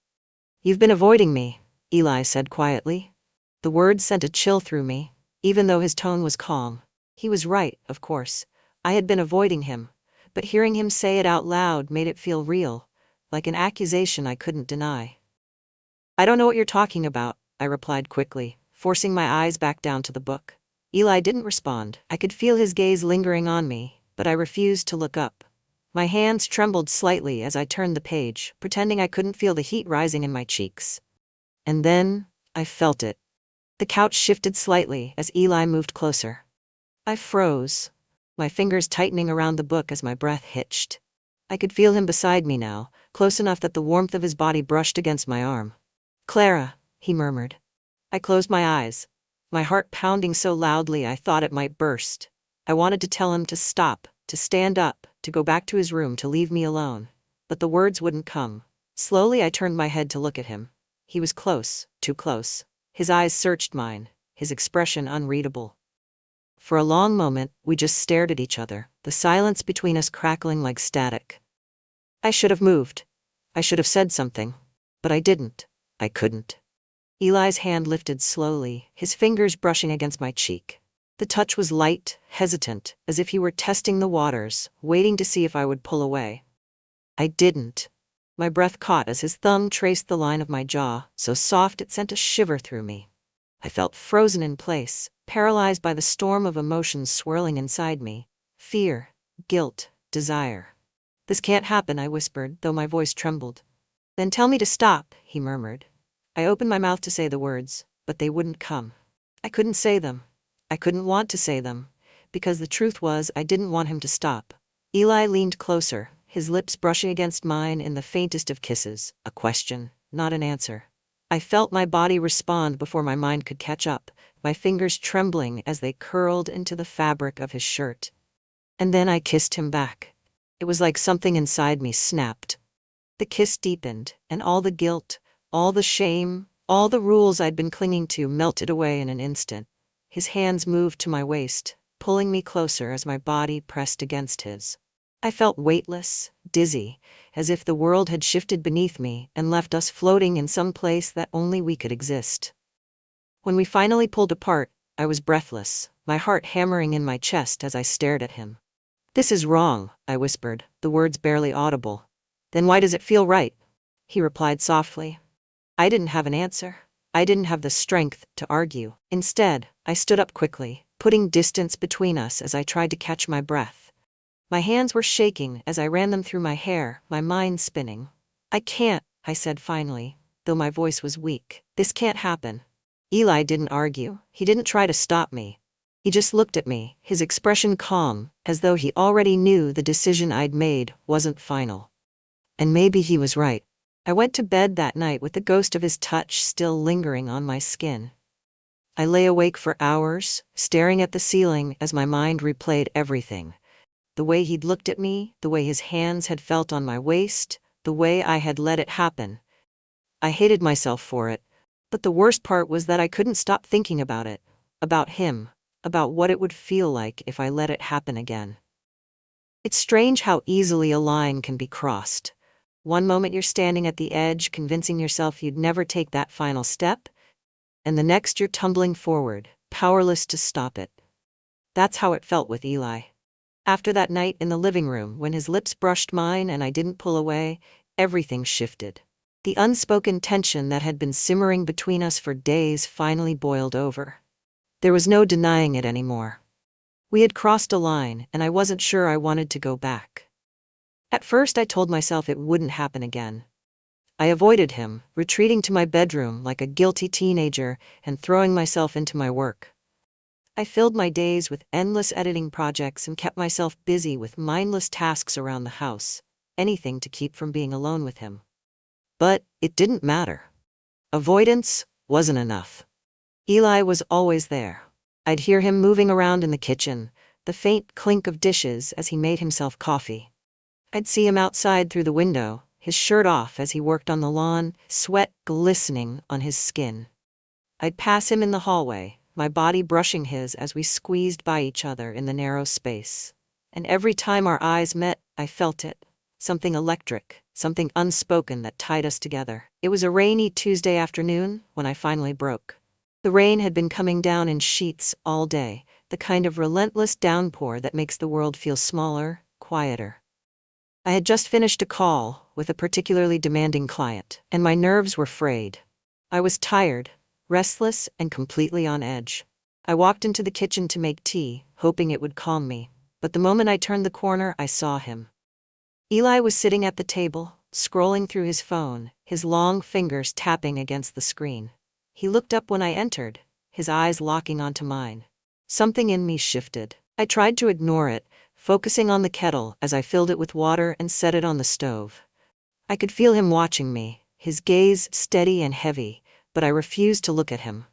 "You've been avoiding me," Eli said quietly. The words sent a chill through me, even though his tone was calm. He was right, of course. I had been avoiding him, but hearing him say it out loud made it feel real, like an accusation I couldn't deny. "I don't know what you're talking about," I replied quickly, forcing my eyes back down to the book. Eli didn't respond. I could feel his gaze lingering on me, but I refused to look up. My hands trembled slightly as I turned the page, pretending I couldn't feel the heat rising in my cheeks. And then, I felt it. The couch shifted slightly as Eli moved closer. I froze, my fingers tightening around the book as my breath hitched. I could feel him beside me now, close enough that the warmth of his body brushed against my arm. "Clara," he murmured. I closed my eyes, my heart pounding so loudly I thought it might burst. I wanted to tell him to stop, to stand up, to go back to his room, to leave me alone. But the words wouldn't come. Slowly I turned my head to look at him. He was close, too close. His eyes searched mine, his expression unreadable. For a long moment, we just stared at each other, the silence between us crackling like static. I should have moved. I should have said something. But I didn't. I couldn't. Eli's hand lifted slowly, his fingers brushing against my cheek. The touch was light, hesitant, as if he were testing the waters, waiting to see if I would pull away. I didn't. My breath caught as his thumb traced the line of my jaw, so soft it sent a shiver through me. I felt frozen in place, paralyzed by the storm of emotions swirling inside me. Fear, guilt, desire. "This can't happen," I whispered, though my voice trembled. "Then tell me to stop," he murmured. I opened my mouth to say the words, but they wouldn't come. I couldn't say them. I couldn't want to say them, because the truth was I didn't want him to stop. Eli leaned closer, his lips brushing against mine in the faintest of kisses, a question, not an answer. I felt my body respond before my mind could catch up, my fingers trembling as they curled into the fabric of his shirt. And then I kissed him back. It was like something inside me snapped. The kiss deepened, and all the guilt, all the shame, all the rules I'd been clinging to melted away in an instant. His hands moved to my waist, pulling me closer as my body pressed against his. I felt weightless, dizzy, as if the world had shifted beneath me and left us floating in some place that only we could exist. When we finally pulled apart, I was breathless, my heart hammering in my chest as I stared at him. "This is wrong," I whispered, the words barely audible. "Then why does it feel right?" He replied softly. I didn't have an answer. I didn't have the strength to argue. Instead, I stood up quickly, putting distance between us as I tried to catch my breath. My hands were shaking as I ran them through my hair, my mind spinning. "I can't," I said finally, though my voice was weak. "This can't happen." Eli didn't argue. He didn't try to stop me. He just looked at me, his expression calm, as though he already knew the decision I'd made wasn't final. And maybe he was right. I went to bed that night with the ghost of his touch still lingering on my skin. I lay awake for hours, staring at the ceiling as my mind replayed everything. The way he'd looked at me, the way his hands had felt on my waist, the way I had let it happen. I hated myself for it, but the worst part was that I couldn't stop thinking about it, about him, about what it would feel like if I let it happen again. It's strange how easily a line can be crossed. One moment you're standing at the edge, convincing yourself you'd never take that final step, and the next you're tumbling forward, powerless to stop it. That's how it felt with Eli. After that night in the living room, when his lips brushed mine and I didn't pull away, everything shifted. The unspoken tension that had been simmering between us for days finally boiled over. There was no denying it anymore. We had crossed a line, and I wasn't sure I wanted to go back. At first I told myself it wouldn't happen again. I avoided him, retreating to my bedroom like a guilty teenager and throwing myself into my work. I filled my days with endless editing projects and kept myself busy with mindless tasks around the house, anything to keep from being alone with him. But it didn't matter. Avoidance wasn't enough. Eli was always there. I'd hear him moving around in the kitchen, the faint clink of dishes as he made himself coffee. I'd see him outside through the window, his shirt off as he worked on the lawn, sweat glistening on his skin. I'd pass him in the hallway, my body brushing his as we squeezed by each other in the narrow space. And every time our eyes met, I felt it. Something electric, something unspoken that tied us together. It was a rainy Tuesday afternoon when I finally broke. The rain had been coming down in sheets all day, the kind of relentless downpour that makes the world feel smaller, quieter. I had just finished a call with a particularly demanding client, and my nerves were frayed. I was tired, restless, and completely on edge. I walked into the kitchen to make tea, hoping it would calm me, but the moment I turned the corner, I saw him. Eli was sitting at the table, scrolling through his phone, his long fingers tapping against the screen. He looked up when I entered, his eyes locking onto mine. Something in me shifted. I tried to ignore it, focusing on the kettle as I filled it with water and set it on the stove. I could feel him watching me, his gaze steady and heavy, but I refused to look at him.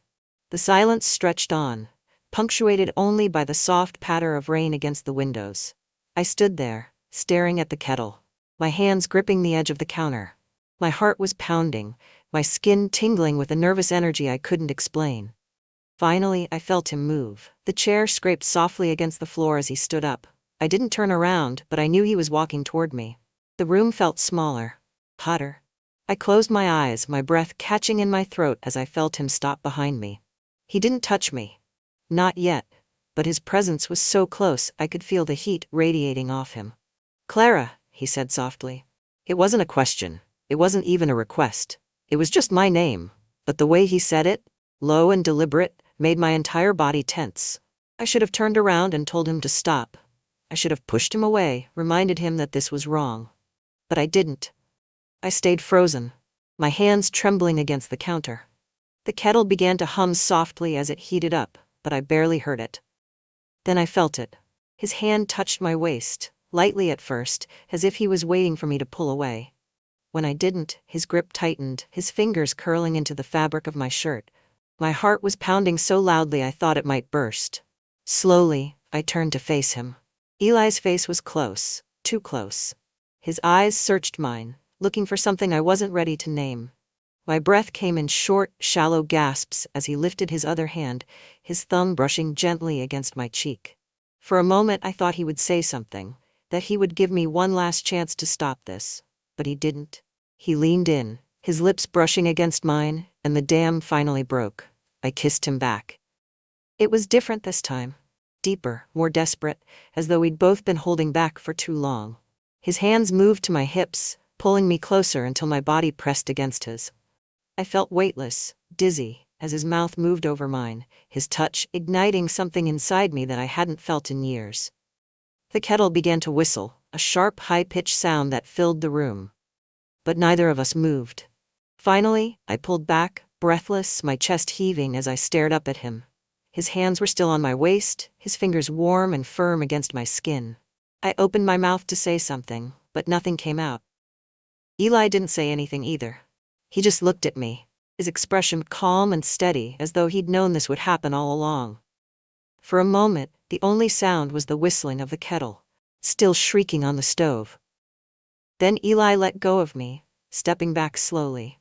The silence stretched on, punctuated only by the soft patter of rain against the windows. I stood there, staring at the kettle, my hands gripping the edge of the counter. My heart was pounding, my skin tingling with a nervous energy I couldn't explain. Finally, I felt him move. The chair scraped softly against the floor as he stood up. I didn't turn around, but I knew he was walking toward me. The room felt smaller, hotter. I closed my eyes, my breath catching in my throat as I felt him stop behind me. He didn't touch me. Not yet, but his presence was so close I could feel the heat radiating off him. "Clara," he said softly. It wasn't a question. It wasn't even a request. It was just my name. But the way he said it, low and deliberate, made my entire body tense. I should have turned around and told him to stop. I should have pushed him away, reminded him that this was wrong. But I didn't. I stayed frozen, my hands trembling against the counter. The kettle began to hum softly as it heated up, but I barely heard it. Then I felt it. His hand touched my waist, lightly at first, as if he was waiting for me to pull away. When I didn't, his grip tightened, his fingers curling into the fabric of my shirt. My heart was pounding so loudly I thought it might burst. Slowly, I turned to face him. Eli's face was close, too close. His eyes searched mine, looking for something I wasn't ready to name. My breath came in short, shallow gasps as he lifted his other hand, his thumb brushing gently against my cheek. For a moment I thought he would say something, that he would give me one last chance to stop this. But he didn't. He leaned in, his lips brushing against mine, and the dam finally broke. I kissed him back. It was different this time. Deeper, more desperate, as though we'd both been holding back for too long. His hands moved to my hips, pulling me closer until my body pressed against his. I felt weightless, dizzy, as his mouth moved over mine, his touch igniting something inside me that I hadn't felt in years. The kettle began to whistle, a sharp, high-pitched sound that filled the room. But neither of us moved. Finally, I pulled back, breathless, my chest heaving as I stared up at him. His hands were still on my waist, his fingers warm and firm against my skin. I opened my mouth to say something, but nothing came out. Eli didn't say anything either. He just looked at me, his expression calm and steady, as though he'd known this would happen all along. For a moment, the only sound was the whistling of the kettle, still shrieking on the stove. Then Eli let go of me, stepping back slowly.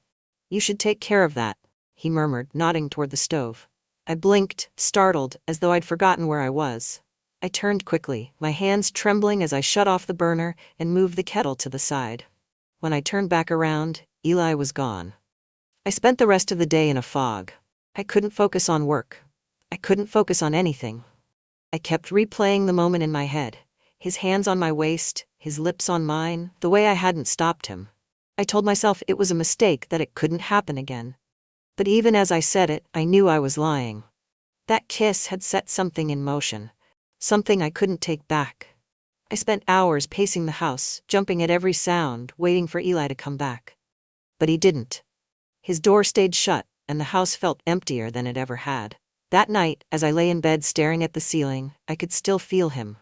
"You should take care of that," he murmured, nodding toward the stove. I blinked, startled, as though I'd forgotten where I was. I turned quickly, my hands trembling as I shut off the burner and moved the kettle to the side. When I turned back around, Eli was gone. I spent the rest of the day in a fog. I couldn't focus on work. I couldn't focus on anything. I kept replaying the moment in my head, his hands on my waist, his lips on mine, the way I hadn't stopped him. I told myself it was a mistake, that it couldn't happen again. But even as I said it, I knew I was lying. That kiss had set something in motion, something I couldn't take back. I spent hours pacing the house, jumping at every sound, waiting for Eli to come back. But he didn't. His door stayed shut, and the house felt emptier than it ever had. That night, as I lay in bed staring at the ceiling, I could still feel him.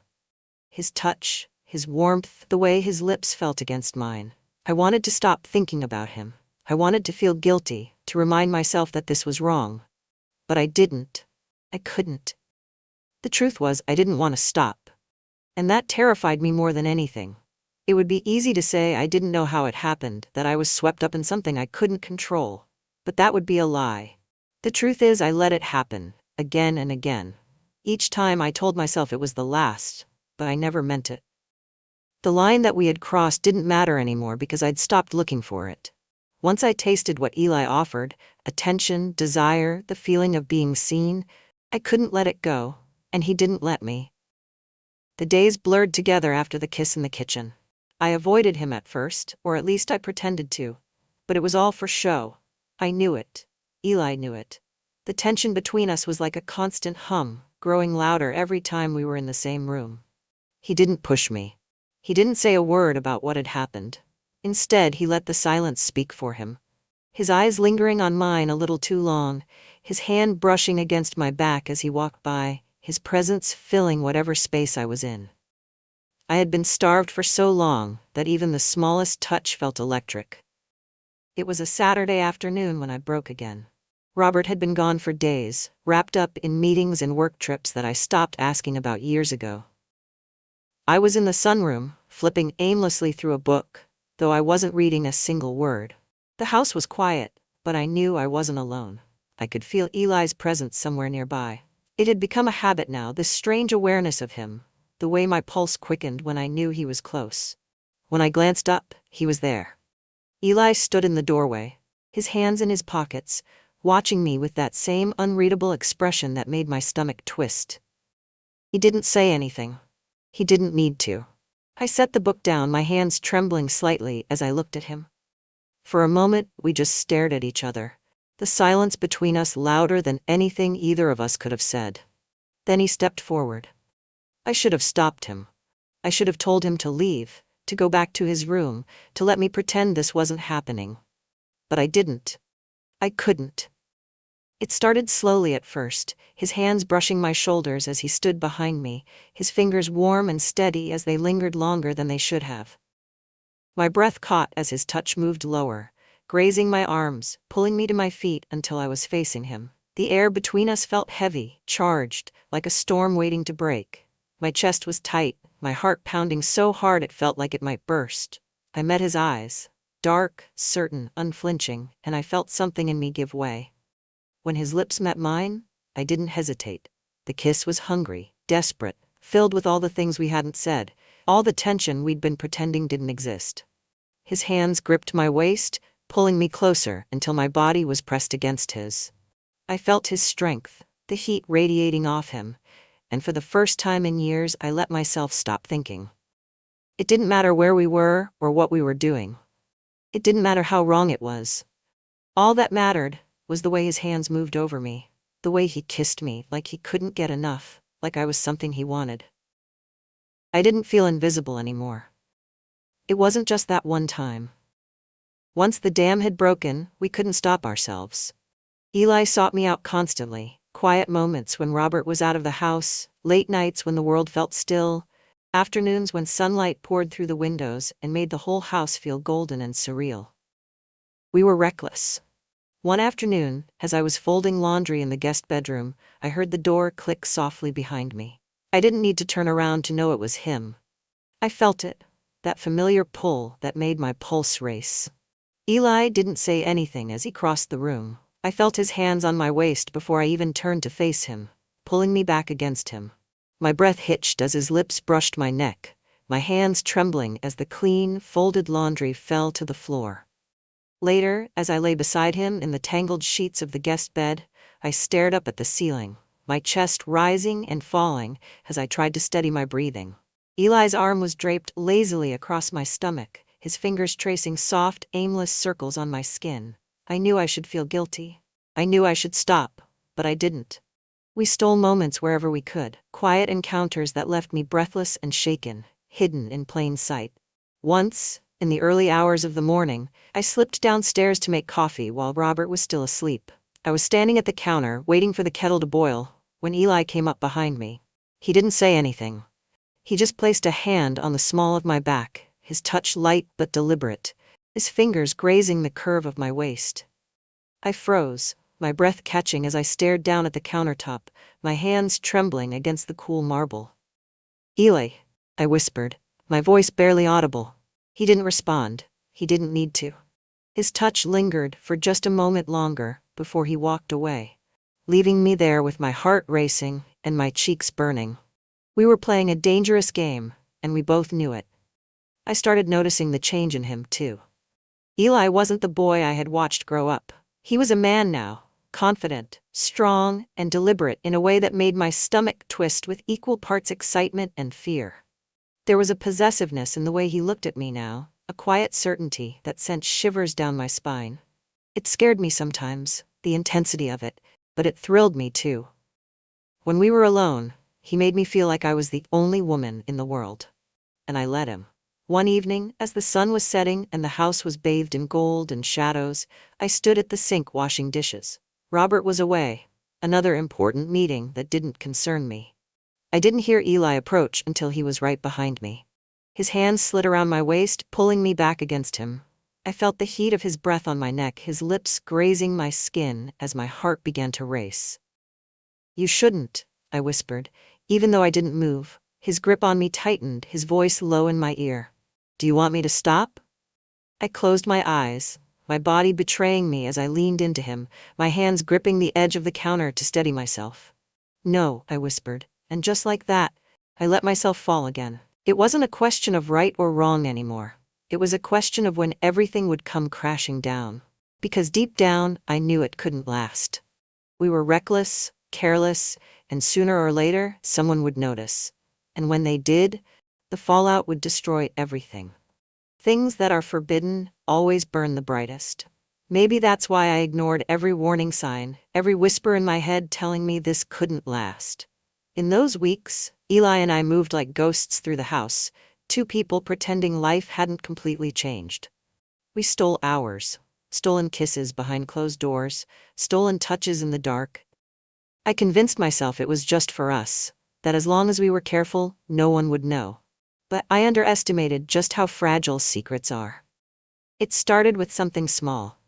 His touch, his warmth, the way his lips felt against mine. I wanted to stop thinking about him. I wanted to feel guilty, to remind myself that this was wrong. But I didn't. I couldn't. The truth was, I didn't want to stop. And that terrified me more than anything. It would be easy to say I didn't know how it happened, that I was swept up in something I couldn't control. But that would be a lie. The truth is, I let it happen, again and again. Each time I told myself it was the last, but I never meant it. The line that we had crossed didn't matter anymore because I'd stopped looking for it. Once I tasted what Eli offered, attention, desire, the feeling of being seen, I couldn't let it go, and he didn't let me. The days blurred together after the kiss in the kitchen. I avoided him at first, or at least I pretended to. But it was all for show. I knew it. Eli knew it. The tension between us was like a constant hum, growing louder every time we were in the same room. He didn't push me. He didn't say a word about what had happened. Instead, he let the silence speak for him. His eyes lingering on mine a little too long, his hand brushing against my back as he walked by, his presence filling whatever space I was in. I had been starved for so long that even the smallest touch felt electric. It was a Saturday afternoon when I broke again. Robert had been gone for days, wrapped up in meetings and work trips that I stopped asking about years ago. I was in the sunroom, flipping aimlessly through a book, though I wasn't reading a single word. The house was quiet, but I knew I wasn't alone. I could feel Eli's presence somewhere nearby. It had become a habit now, this strange awareness of him, the way my pulse quickened when I knew he was close. When I glanced up, he was there. Eli stood in the doorway, his hands in his pockets, watching me with that same unreadable expression that made my stomach twist. He didn't say anything. He didn't need to. I set the book down, my hands trembling slightly as I looked at him. For a moment, we just stared at each other, the silence between us louder than anything either of us could have said. Then he stepped forward. I should have stopped him. I should have told him to leave, to go back to his room, to let me pretend this wasn't happening. But I didn't. I couldn't. It started slowly at first, his hands brushing my shoulders as he stood behind me, his fingers warm and steady as they lingered longer than they should have. My breath caught as his touch moved lower, grazing my arms, pulling me to my feet until I was facing him. The air between us felt heavy, charged, like a storm waiting to break. My chest was tight, my heart pounding so hard it felt like it might burst. I met his eyes, dark, certain, unflinching, and I felt something in me give way. When his lips met mine, I didn't hesitate. The kiss was hungry, desperate, filled with all the things we hadn't said, all the tension we'd been pretending didn't exist. His hands gripped my waist, pulling me closer until my body was pressed against his. I felt his strength, the heat radiating off him, and for the first time in years I let myself stop thinking. It didn't matter where we were or what we were doing. It didn't matter how wrong it was. All that mattered was the way his hands moved over me, the way he kissed me like he couldn't get enough, like I was something he wanted. I didn't feel invisible anymore. It wasn't just that one time. Once the dam had broken, we couldn't stop ourselves. Eli sought me out constantly, quiet moments when Robert was out of the house, late nights when the world felt still, afternoons when sunlight poured through the windows and made the whole house feel golden and surreal. We were reckless. One afternoon, as I was folding laundry in the guest bedroom, I heard the door click softly behind me. I didn't need to turn around to know it was him. I felt it, that familiar pull that made my pulse race. Eli didn't say anything as he crossed the room. I felt his hands on my waist before I even turned to face him, pulling me back against him. My breath hitched as his lips brushed my neck, my hands trembling as the clean, folded laundry fell to the floor. Later, as I lay beside him in the tangled sheets of the guest bed, I stared up at the ceiling, my chest rising and falling as I tried to steady my breathing. Eli's arm was draped lazily across my stomach, his fingers tracing soft, aimless circles on my skin. I knew I should feel guilty. I knew I should stop, but I didn't. We stole moments wherever we could, quiet encounters that left me breathless and shaken, hidden in plain sight. Once, in the early hours of the morning, I slipped downstairs to make coffee while Robert was still asleep. I was standing at the counter, waiting for the kettle to boil, when Eli came up behind me. He didn't say anything. He just placed a hand on the small of my back, his touch light but deliberate, his fingers grazing the curve of my waist. I froze, my breath catching as I stared down at the countertop, my hands trembling against the cool marble. "Eli," I whispered, my voice barely audible. He didn't respond. He didn't need to. His touch lingered for just a moment longer before he walked away, leaving me there with my heart racing and my cheeks burning. We were playing a dangerous game, and we both knew it. I started noticing the change in him, too. Eli wasn't the boy I had watched grow up. He was a man now, confident, strong, and deliberate in a way that made my stomach twist with equal parts excitement and fear. There was a possessiveness in the way he looked at me now, a quiet certainty that sent shivers down my spine. It scared me sometimes, the intensity of it, but it thrilled me too. When we were alone, he made me feel like I was the only woman in the world. And I let him. One evening, as the sun was setting and the house was bathed in gold and shadows, I stood at the sink washing dishes. Robert was away, another important meeting that didn't concern me. I didn't hear Eli approach until he was right behind me. His hands slid around my waist, pulling me back against him. I felt the heat of his breath on my neck, his lips grazing my skin as my heart began to race. "You shouldn't," I whispered, even though I didn't move. His grip on me tightened, his voice low in my ear. "Do you want me to stop?" I closed my eyes, my body betraying me as I leaned into him, my hands gripping the edge of the counter to steady myself. "No," I whispered, and just like that, I let myself fall again. It wasn't a question of right or wrong anymore. It was a question of when everything would come crashing down. Because deep down, I knew it couldn't last. We were reckless, careless, and sooner or later, someone would notice. And when they did, the fallout would destroy everything. Things that are forbidden always burn the brightest. Maybe that's why I ignored every warning sign, every whisper in my head telling me this couldn't last. In those weeks, Eli and I moved like ghosts through the house, two people pretending life hadn't completely changed. We stole hours, stolen kisses behind closed doors, stolen touches in the dark. I convinced myself it was just for us, that as long as we were careful, no one would know. But I underestimated just how fragile secrets are. It started with something small.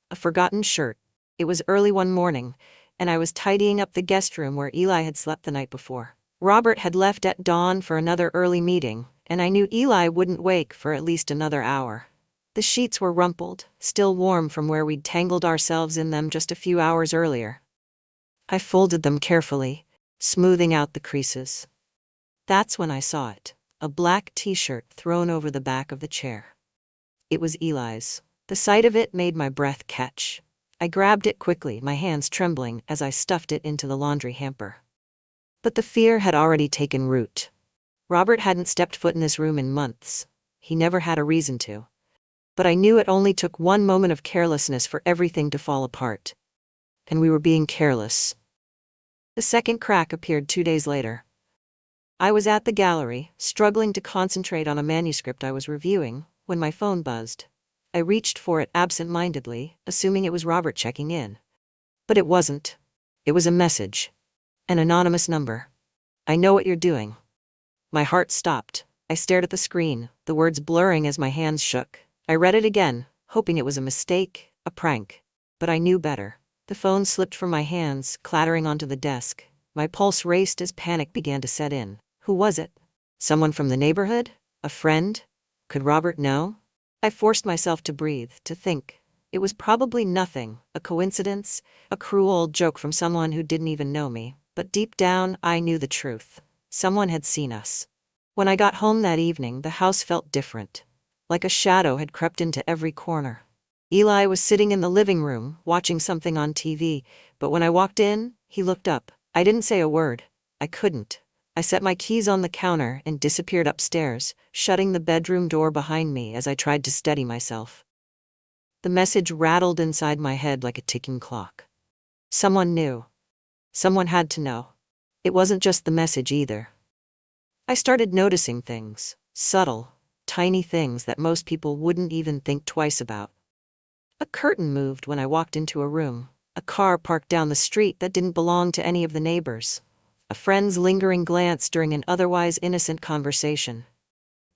A forgotten shirt. It was early one morning, and I was tidying up the guest room where Eli had slept the night before. Robert had left at dawn for another early meeting, and I knew Eli wouldn't wake for at least another hour. The sheets were rumpled, still warm from where we'd tangled ourselves in them just a few hours earlier. I folded them carefully, smoothing out the creases. That's when I saw it, a black t-shirt thrown over the back of the chair. It was Eli's. The sight of it made my breath catch. I grabbed it quickly, my hands trembling as I stuffed it into the laundry hamper. But the fear had already taken root. Robert hadn't stepped foot in this room in months. He never had a reason to. But I knew it only took one moment of carelessness for everything to fall apart. And we were being careless. The second crack appeared 2 days later. I was at the gallery, struggling to concentrate on a manuscript I was reviewing, when my phone buzzed. I reached for it absent-mindedly, assuming it was Robert checking in. But it wasn't. It was a message. An anonymous number. "I know what you're doing." My heart stopped. I stared at the screen, the words blurring as my hands shook. I read it again, hoping it was a mistake, a prank. But I knew better. The phone slipped from my hands, clattering onto the desk. My pulse raced as panic began to set in. Who was it? Someone from the neighborhood? A friend? Could Robert know? I forced myself to breathe, to think. It was probably nothing, a coincidence, a cruel old joke from someone who didn't even know me. But deep down, I knew the truth. Someone had seen us. When I got home that evening, the house felt different. Like a shadow had crept into every corner. Eli was sitting in the living room, watching something on TV, but when I walked in, he looked up. I didn't say a word. I couldn't. I set my keys on the counter and disappeared upstairs, shutting the bedroom door behind me as I tried to steady myself. The message rattled inside my head like a ticking clock. Someone knew. Someone had to know. It wasn't just the message either. I started noticing things, subtle, tiny things that most people wouldn't even think twice about. A curtain moved when I walked into a room. A car parked down the street that didn't belong to any of the neighbors. A friend's lingering glance during an otherwise innocent conversation.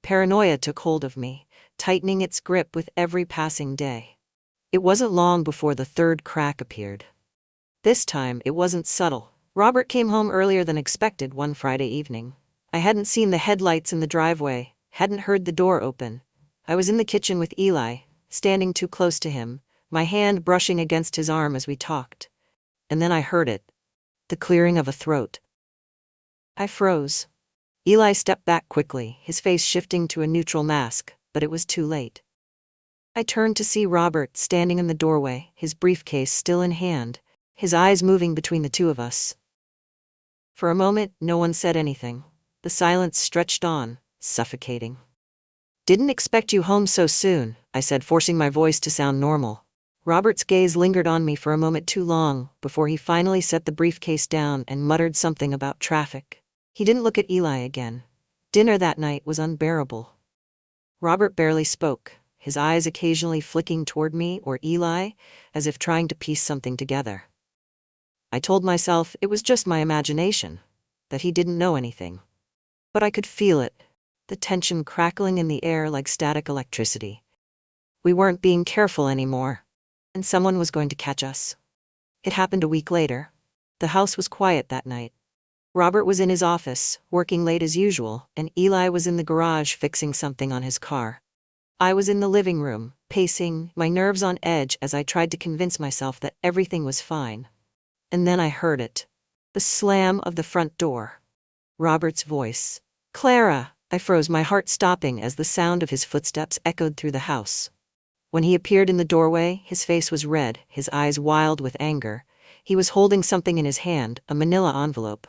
Paranoia took hold of me, tightening its grip with every passing day. It wasn't long before the third crack appeared. This time, it wasn't subtle. Robert came home earlier than expected one Friday evening. I hadn't seen the headlights in the driveway, hadn't heard the door open. I was in the kitchen with Eli, standing too close to him, my hand brushing against his arm as we talked. And then I heard it. The clearing of a throat. I froze. Eli stepped back quickly, his face shifting to a neutral mask, but it was too late. I turned to see Robert standing in the doorway, his briefcase still in hand, his eyes moving between the two of us. For a moment, no one said anything. The silence stretched on, suffocating. "Didn't expect you home so soon," I said, forcing my voice to sound normal. Robert's gaze lingered on me for a moment too long, before he finally set the briefcase down and muttered something about traffic. He didn't look at Eli again. Dinner that night was unbearable. Robert barely spoke, his eyes occasionally flicking toward me or Eli, as if trying to piece something together. I told myself it was just my imagination, that he didn't know anything. But I could feel it, the tension crackling in the air like static electricity. We weren't being careful anymore, and someone was going to catch us. It happened a week later. The house was quiet that night. Robert was in his office, working late as usual, and Eli was in the garage fixing something on his car. I was in the living room, pacing, my nerves on edge as I tried to convince myself that everything was fine. And then I heard it. The slam of the front door. Robert's voice. "Clara!" I froze, my heart stopping as the sound of his footsteps echoed through the house. When he appeared in the doorway, his face was red, his eyes wild with anger. He was holding something in his hand, a manila envelope.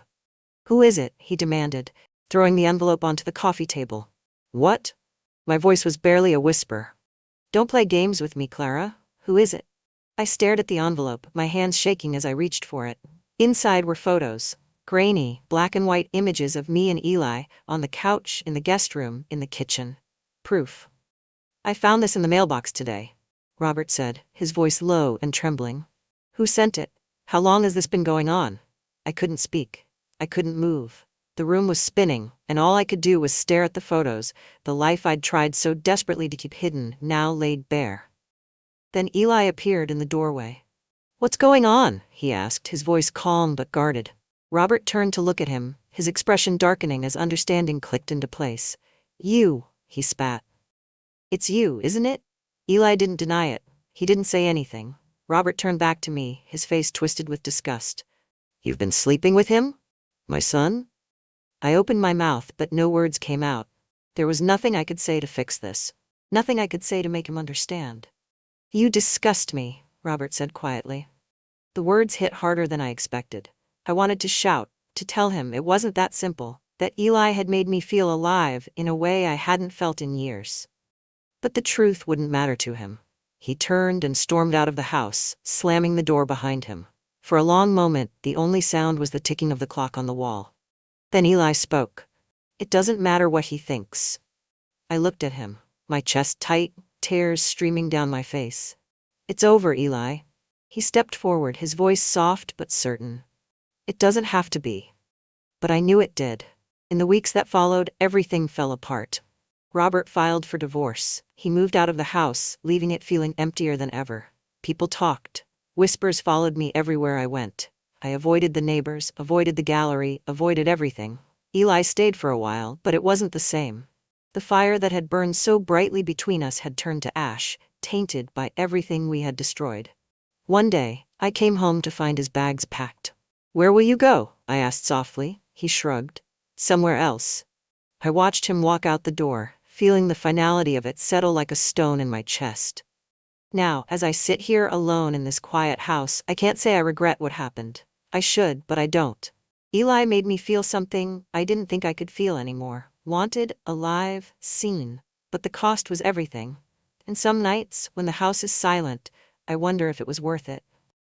"Who is it?" he demanded, throwing the envelope onto the coffee table. "What?" My voice was barely a whisper. "Don't play games with me, Clara. Who is it?" I stared at the envelope, my hands shaking as I reached for it. Inside were photos. Grainy, black and white images of me and Eli, on the couch, in the guest room, in the kitchen. Proof. "I found this in the mailbox today," Robert said, his voice low and trembling. "Who sent it? How long has this been going on?" I couldn't speak. I couldn't move. The room was spinning, and all I could do was stare at the photos, the life I'd tried so desperately to keep hidden, now laid bare. Then Eli appeared in the doorway. "What's going on?" he asked, his voice calm but guarded. Robert turned to look at him, his expression darkening as understanding clicked into place. "You," he spat. "It's you, isn't it?" Eli didn't deny it. He didn't say anything. Robert turned back to me, his face twisted with disgust. "You've been sleeping with him? My son?" I opened my mouth, but no words came out. There was nothing I could say to fix this. Nothing I could say to make him understand. "You disgust me," Robert said quietly. The words hit harder than I expected. I wanted to shout, to tell him it wasn't that simple, that Eli had made me feel alive in a way I hadn't felt in years. But the truth wouldn't matter to him. He turned and stormed out of the house, slamming the door behind him. For a long moment, the only sound was the ticking of the clock on the wall. Then Eli spoke. "It doesn't matter what he thinks." I looked at him, my chest tight, tears streaming down my face. "It's over, Eli." He stepped forward, his voice soft but certain. "It doesn't have to be." But I knew it did. In the weeks that followed, everything fell apart. Robert filed for divorce. He moved out of the house, leaving it feeling emptier than ever. People talked. Whispers followed me everywhere I went. I avoided the neighbors, avoided the gallery, avoided everything. Eli stayed for a while, but it wasn't the same. The fire that had burned so brightly between us had turned to ash, tainted by everything we had destroyed. One day, I came home to find his bags packed. "Where will you go?" I asked softly. He shrugged. "Somewhere else." I watched him walk out the door, feeling the finality of it settle like a stone in my chest. Now, as I sit here alone in this quiet house, I can't say I regret what happened. I should, but I don't. Eli made me feel something I didn't think I could feel anymore. Wanted, alive, seen. But the cost was everything. And some nights, when the house is silent, I wonder if it was worth it.